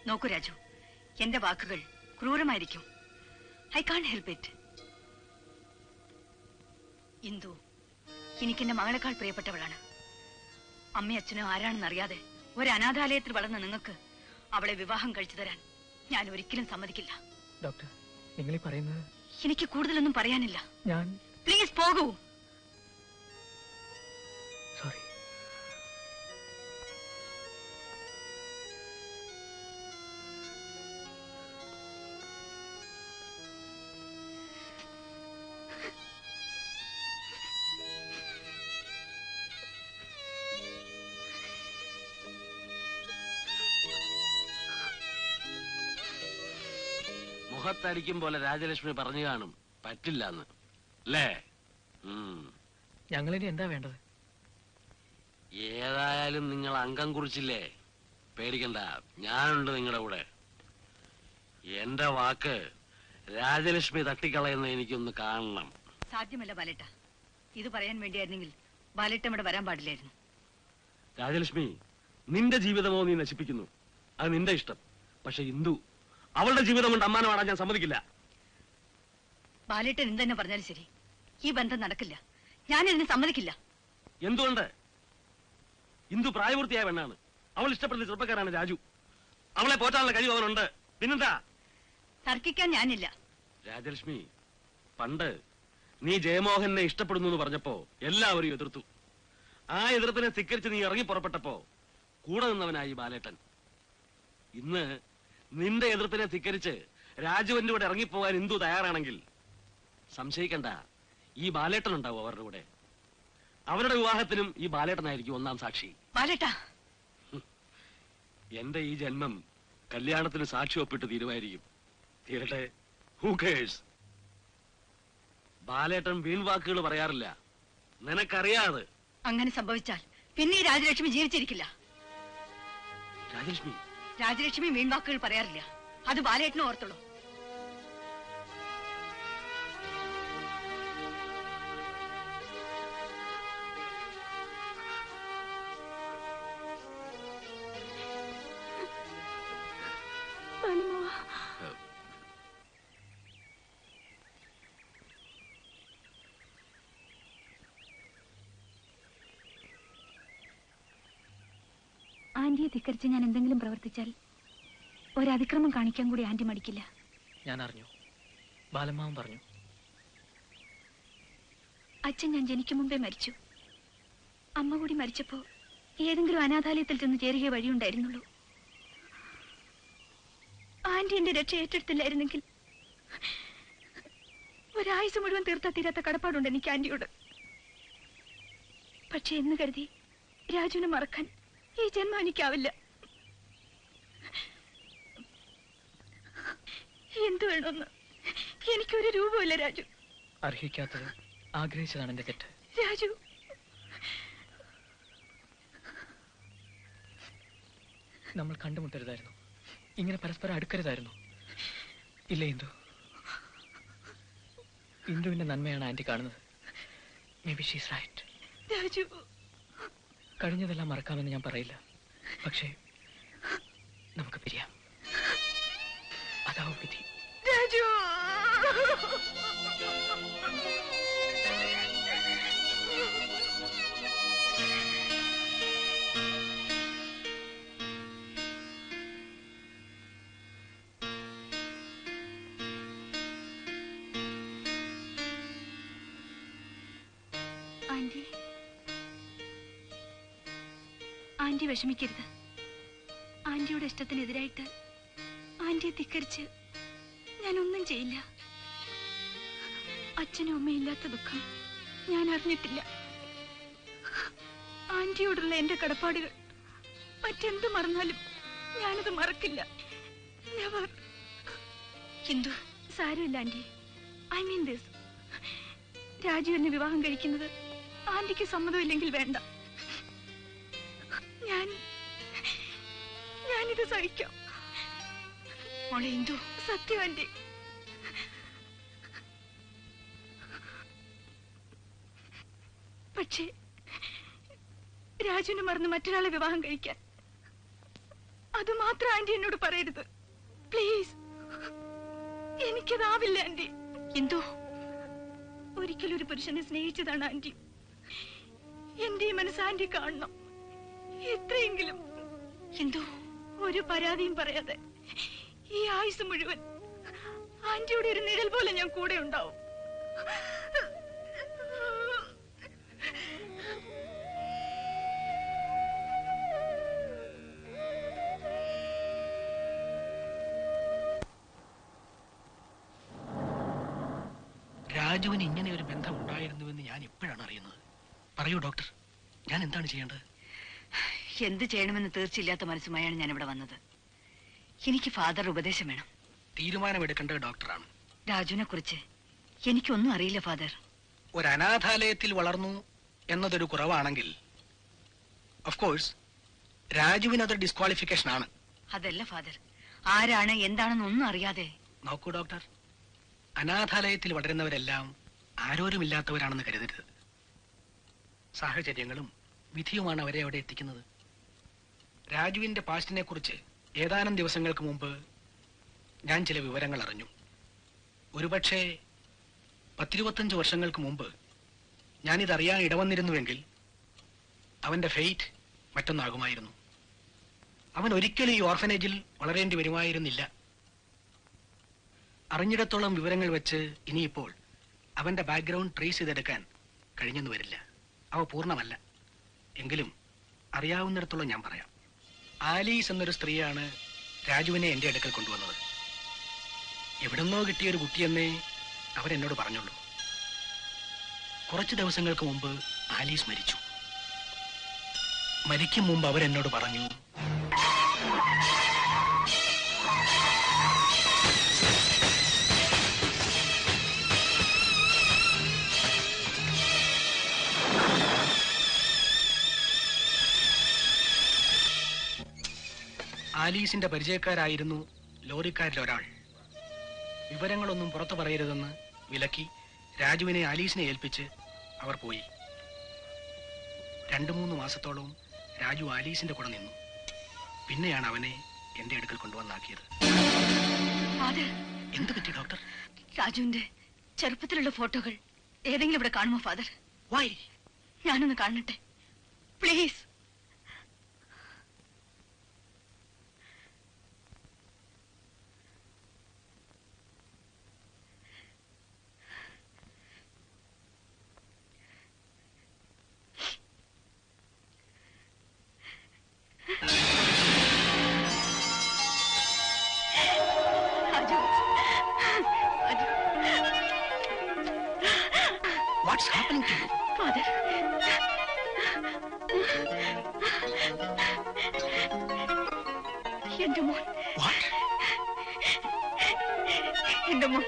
നോക്കൂ രാജു, എന്റെ വാക്കുകൾ ക്രൂരമായിരിക്കും. I can't help it. Indu എനിക്കെന്റെ മകളെക്കാൾ പ്രിയപ്പെട്ടവളാണ്. അമ്മയും അച്ഛനും ആരാണെന്നറിയാതെ ഒരു അനാഥാലയത്തിൽ വളർന്ന നിങ്ങൾക്ക് അവളെ വിവാഹം കഴിച്ചു തരാൻ ഞാൻ ഒരിക്കലും സമ്മതിക്കില്ല. ഡോക്ടർ, നിങ്ങൾ പറയുന്നത് എനിക്ക് കൂടുതലൊന്നും പറയാനില്ല. ഞാൻ പ്ലീസ് പോകൂ. സോറി. മുഖത്തടിക്കും പോലെ രാജലക്ഷ്മി പറഞ്ഞു കാണും പറ്റില്ല എന്ന് അല്ലേ? ഞങ്ങളിനി എന്താ വേണ്ടത്? ഏതായാലും നിങ്ങൾ അംഗം കുറിച്ചില്ലേ, പേടിക്കണ്ട, ഞാനുണ്ട് നിങ്ങളുടെ കൂടെ. എന്റെ വാക്ക് രാജലക്ഷ്മി തട്ടിക്കളയുന്ന എനിക്കൊന്ന് കാണണം. സാധ്യമല്ല ബാലേട്ട. ഇത് പറയാൻ വേണ്ടിയായിരുന്നെങ്കിൽ ബാലേട്ട ഇവിടെ വരാൻ പാടില്ലായിരുന്നു. രാജലക്ഷ്മി, നിന്റെ ജീവിതമോ നീ നശിപ്പിക്കുന്നു, അത് നിന്റെ ഇഷ്ടം. പക്ഷെ ഇന്ദു, അവളുടെ ജീവിതം കൊണ്ട് അമ്മാനമാടാൻ ഞാൻ സമ്മതിക്കില്ല. ബാലേട്ടൻ എന്തെന്നെ പറഞ്ഞാലും ശരി, ഈ ബന്ധം നടക്കില്ല. ഞാൻ ഇതിന് സമ്മതിക്കില്ല. എന്തുകൊണ്ട്? ഇന്ദു പ്രായപൂർത്തിയായ പെണ്ണാണ്. അവൾ ഇഷ്ടപ്പെടുന്ന ചെറുപ്പക്കാരാണ് രാജു. അവളെ പോറ്റാനുള്ള കഴിവ് അവനുണ്ട്. പിന്നെന്താ? തർക്കിക്കാൻ ഞാനില്ല. രാജലക്ഷ്മി, പണ്ട് നീ ജയമോഹനെ ഇഷ്ടപ്പെടുന്നു എന്ന് പറഞ്ഞപ്പോ എല്ലാവരും എതിർത്തു. ആ എതിർപ്പിനെ ധിക്കരിച്ച് നീ ഇറങ്ങി പുറപ്പെട്ടപ്പോ കൂടെ നിന്നവനായി ബാലേട്ടൻ. ഇന്ന് നിന്റെ എതിർപ്പിനെ ധിക്കരിച്ച് രാജുവിന്റെ കൂടെ ഇറങ്ങിപ്പോകാൻ ഇന്ദു തയ്യാറാണെങ്കിൽ സംശയിക്കണ്ട, ഈ ബാലേട്ടൻ ഉണ്ടാവും അവരുടെ കൂടെ. അവരുടെ വിവാഹത്തിനും ഈ ബാലേട്ടനായിരിക്കും ഒന്നാം സാക്ഷി. ബാലേട്ടാ, എന്റെ ഈ ജന്മം കല്യാണത്തിന് സാക്ഷി ഒപ്പിട്ട് തീരുമായിരിക്കും. തീരട്ടെ, ഹൂ കേഴ്സ്? ബാലേട്ടൻ വീൺവാക്കുകൾ പറയാറില്ല, നിനക്കറിയാതെ. അങ്ങനെ സംഭവിച്ചാൽ പിന്നെ ഈ രാജലക്ഷ്മി ജീവിച്ചിരിക്കില്ല. രാജലക്ഷ്മി രാജലക്ഷ്മി വീൺവാക്കുകൾ പറയാറില്ല, അത് ബാലേട്ടനും ഓർത്തുള്ളൂ. ആന്റിയെ ധിക്കരിച്ച് ഞാൻ എന്തെങ്കിലും പ്രവർത്തിച്ചാൽ ഒരതിക്രമം കാണിക്കാൻ കൂടി ആന്റി മടിക്കില്ല. ഞാൻ അറിഞ്ഞു, ബാലമ്മാവൻ പറഞ്ഞു. അച്ഛൻ ഞാൻ ജനിക്കും മുമ്പേ മരിച്ചു. അമ്മ കൂടി മരിച്ചപ്പോ ഏതെങ്കിലും അനാഥാലയത്തിൽ ചെന്ന് ചേരുക വഴിയുണ്ടായിരുന്നുള്ളൂ. ആന്റി എന്റെ രക്ഷ ഏറ്റെടുത്തില്ലായിരുന്നെങ്കിൽ ഒരായുസ് മുഴുവൻ തീർത്താ തീരാത്ത കടപ്പാടുണ്ട് എനിക്ക് ആന്റിയോട്. പക്ഷെ എന്ന് കരുതി രാജുവിനെ മറക്കാൻ ഈ ജന്മം എനിക്കാവില്ല. എന്തു വേണമെന്ന് എനിക്കൊരു രൂപമില്ല രാജു. അർഹിക്കാത്തത് ആഗ്രഹിച്ചതാണ് എന്റെ തെറ്റ്. രാജു, നമ്മൾ കണ്ടുമുട്ടരുതായിരുന്നു, ഇങ്ങനെ പരസ്പരം അടുക്കരുതായിരുന്നു. ഇല്ല ഇന്ദു, ഇന്ദുവിന്റെ നന്മയാണ് ആന്റി കാണുന്നത്. Maybe she's right. Raju, കഴിഞ്ഞതെല്ലാം മറക്കാമെന്ന് ഞാൻ പറയില്ല, പക്ഷേ നമുക്ക് പിരിയാം. അതാവും വിധി. രാജു, ആന്റി, ആന്റി വിഷമിക്കരുത്. ആന്റിയുടെ ഇഷ്ടത്തിനെതിരായിട്ട് ആന്റിയെ ധിക്കരിച്ച് ഞാനൊന്നും ചെയ്യില്ല. അച്ഛനും അമ്മയും ഇല്ലാത്ത ദുഃഖം ഞാൻ അറിഞ്ഞിട്ടില്ല. ആന്റിയോടുള്ള എന്റെ കടപ്പാടുകൾ മറ്റെന്ത് മറന്നാലും ഞാനത് മറക്കില്ല. നെവർ. ഹിന്ദു, സാരമില്ല aunty. I mean this. Raju എന്നെ വിവാഹം കഴിക്കുന്നത് ആന്റിക്ക് സമ്മതമില്ലെങ്കിൽ വേണ്ട. ഞാനിത് സഹിക്കാം. മോളെ ഇന്ദു, സത്യം ആന്റി. പക്ഷേ രാജുവിനെ മറന്ന് മറ്റൊരാളെ വിവാഹം കഴിക്കാൻ അത് മാത്രം ആന്റി എന്നോട് പറയരുത് പ്ലീസ്. എനിക്കതാവില്ല ആന്റി. ഇന്ദു, ഒരിക്കലും ഒരു പുരുഷനെ സ്നേഹിച്ചതാണ് ആന്റി. എന്റെ ഈ മനസ്സ് ആന്റി കാണണം. എത്രയെങ്കിലും ഇന്ദു, ഒരു പരാതിയും പറയാതെ ഈ ആയുസ് മുഴുവൻ ആന്റിയുടെ ഒരു നിഴൽ പോലെ ഞാൻ കൂടെ ഉണ്ടാവും. രാജുവിന് ഇങ്ങനെ ഒരു ബന്ധം ഉണ്ടായിരുന്നുവെന്ന് ഞാൻ ഇപ്പോഴാണ് അറിയുന്നത്. പറയൂ ഡോക്ടർ, ഞാൻ എന്താണ് ചെയ്യേണ്ടത്? എന്ത് ചെയ്യണമെന്ന് തീർച്ചയില്ലാത്ത മനസ്സുമായാണ് ഞാൻ ഇവിടെ വന്നത്. എനിക്ക് ഫാദർ ഉപദേശം വേണം. തീരുമാനമെടുക്കേണ്ടത് ഡോക്ടറാണ്. രാജുവിനെ കുറിച്ച് എനിക്കൊന്നും അറിയില്ല ഫാദർ. ഒരു അനാഥാലയത്തിൽ വളർന്നു എന്നതൊരു കുറവാണെങ്കിൽ ഓഫ് കോഴ്സ് രാജുവിന് അതൊരു ഡിസ്ക്വാളിഫിക്കേഷൻ ആണ്. അതല്ല ഫാദർ, ആരാണ് എന്താണെന്നൊന്നും അറിയാതെ. നോക്കൂ ഡോക്ടർ, അനാഥാലയത്തിൽ വളരുന്നവരെല്ലാം ആരോരുമില്ലാത്തവരാണെന്ന് കരുതരുത്. സാഹചര്യങ്ങളും വിധിയുമാണ് അവരെ അവിടെ എത്തിക്കുന്നത്. രാജുവിന്റെ പാസ്റ്റിനെ കുറിച്ച് ഏതാനും ദിവസങ്ങൾക്ക് മുമ്പ് ഞാൻ ചില വിവരങ്ങൾ അറിഞ്ഞു. ഒരുപക്ഷെ 10-25 വർഷങ്ങൾക്ക് മുമ്പ് ഞാനിതറിയാൻ ഇടവന്നിരുന്നുവെങ്കിൽ അവന്റെ ഫെയ്റ്റ് മറ്റൊന്നാകുമായിരുന്നു. അവൻ ഒരിക്കലും ഈ ഓർഫനേജിൽ വളരേണ്ടി വരുമായിരുന്നില്ല. അറിഞ്ഞിടത്തോളം വിവരങ്ങൾ വെച്ച് ഇനിയിപ്പോൾ അവന്റെ ബാക്ക്ഗ്രൗണ്ട് ട്രേസ് ചെയ്തെടുക്കാൻ കഴിഞ്ഞെന്ന് വരില്ല. അവ പൂർണ്ണമല്ല. എങ്കിലും അറിയാവുന്നിടത്തോളം ഞാൻ പറയാം. ആലീസ് എന്നൊരു സ്ത്രീയാണ് രാജുവിനെ എന്റെ അടുക്കൽ കൊണ്ടുവന്നത്. എവിടുന്നോ കിട്ടിയൊരു കുട്ടിയെന്നേ അവരെന്നോട് പറഞ്ഞുള്ളൂ. കുറച്ച് ദിവസങ്ങൾക്ക് മുമ്പ് ആലീസ് മരിച്ചു. മരിക്കും മുമ്പ് അവരെന്നോട് പറഞ്ഞു, ആലീസിന്റെ പരിചയക്കാരായിരുന്നു ലോറിക്കാരിൽ ഒരാൾ. വിവരങ്ങളൊന്നും പുറത്തു പറയരുതെന്ന് വിലക്കി രാജുവിനെ ആലീസിനെ ഏൽപ്പിച്ച് അവർ പോയി. 2-3 മാസത്തോളം രാജു ആലീസിന്റെ കൂടെ നിന്നു. പിന്നെയാണ് അവനെ എന്റെ അടുക്കൽ കൊണ്ടുവന്നാക്കിയത്. എന്ത് പറ്റി ഡോക്ടർ? രാജുവിന്റെ ചെറുപ്പത്തിലുള്ള ഫോട്ടോകൾ ഏതെങ്കിലും ഇവിടെ കാണുമോ ഫാദർ? വൈ? ഞാനൊന്ന് കാണട്ടെ please. What's happening to you? Father. എന്റെ മോൻ. What? എന്റെ മോൻ.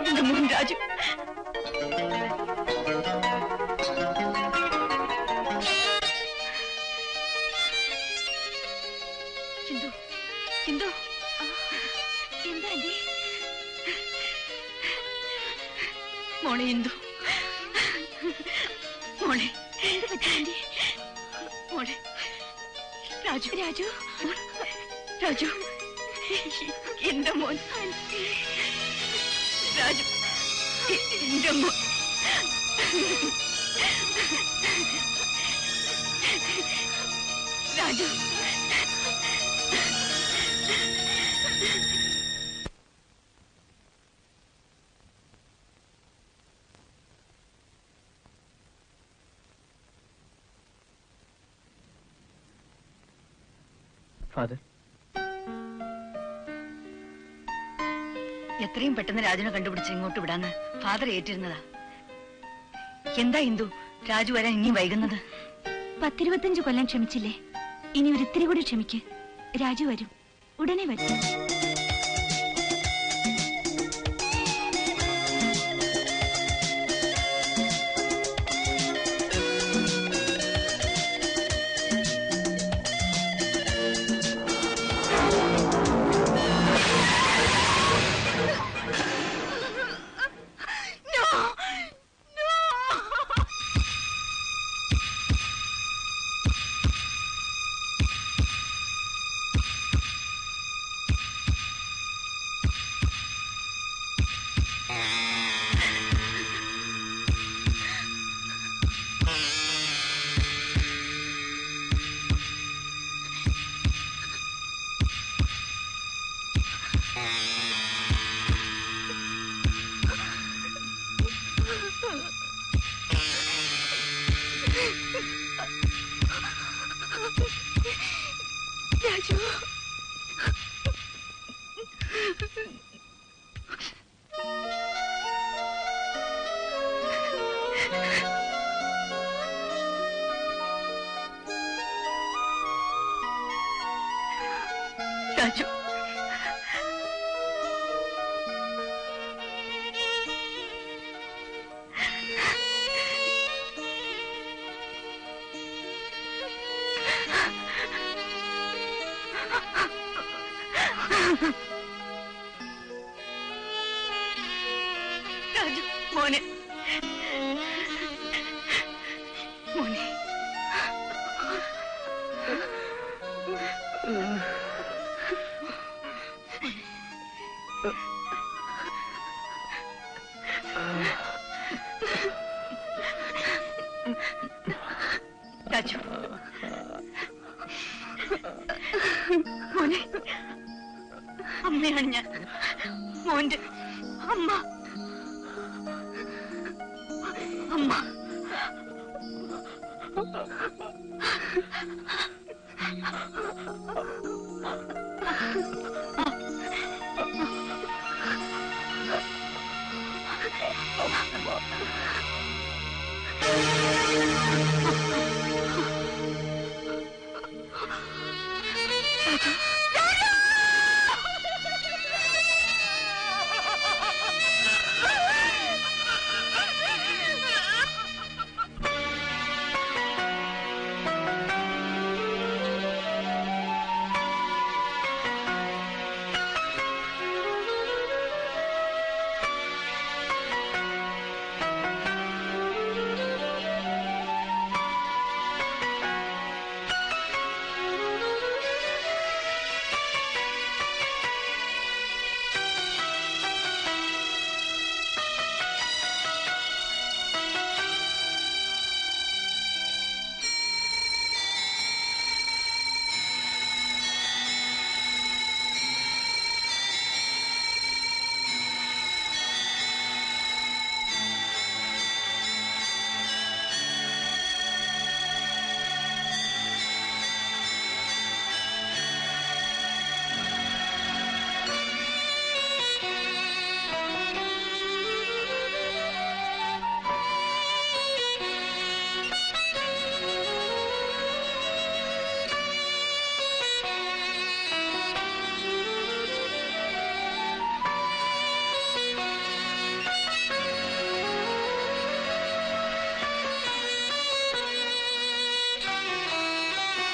എന്റെ മോൻ രാജു. ചിന്തു, ചിന്തു, എന്താ ആന്റി? മോളെ ഇന്ദു, മോളെ എന്ത് പറ്റി ആന്റി? മോളെ രാജു, രാജു, രാജു, എന്റെ മോൻ രാജു, എന്റെ മോൻ രാജു. ഫാദർ, എത്രയും പെട്ടെന്ന് രാജുനെ കണ്ടുപിടിച്ച് ഇങ്ങോട്ട് വിടാന്ന് ഫാദർ ഏറ്റിരുന്നതാ. എന്താ ഇന്ദു രാജു വരാൻ ഇനി വൈകുന്നത്? 10-25 കൊല്ലം ക്ഷമിച്ചില്ലേ, ഇനി ഒരിത്തിരി കൂടി ക്ഷമിക്ക്. രാജു വരും, ഉടനെ വരും. രാജു മോനെ മോനെ രാജു മോനെ അമ്മയാണ് ഞാൻ മോന്റെ അമ്മ അമ്മ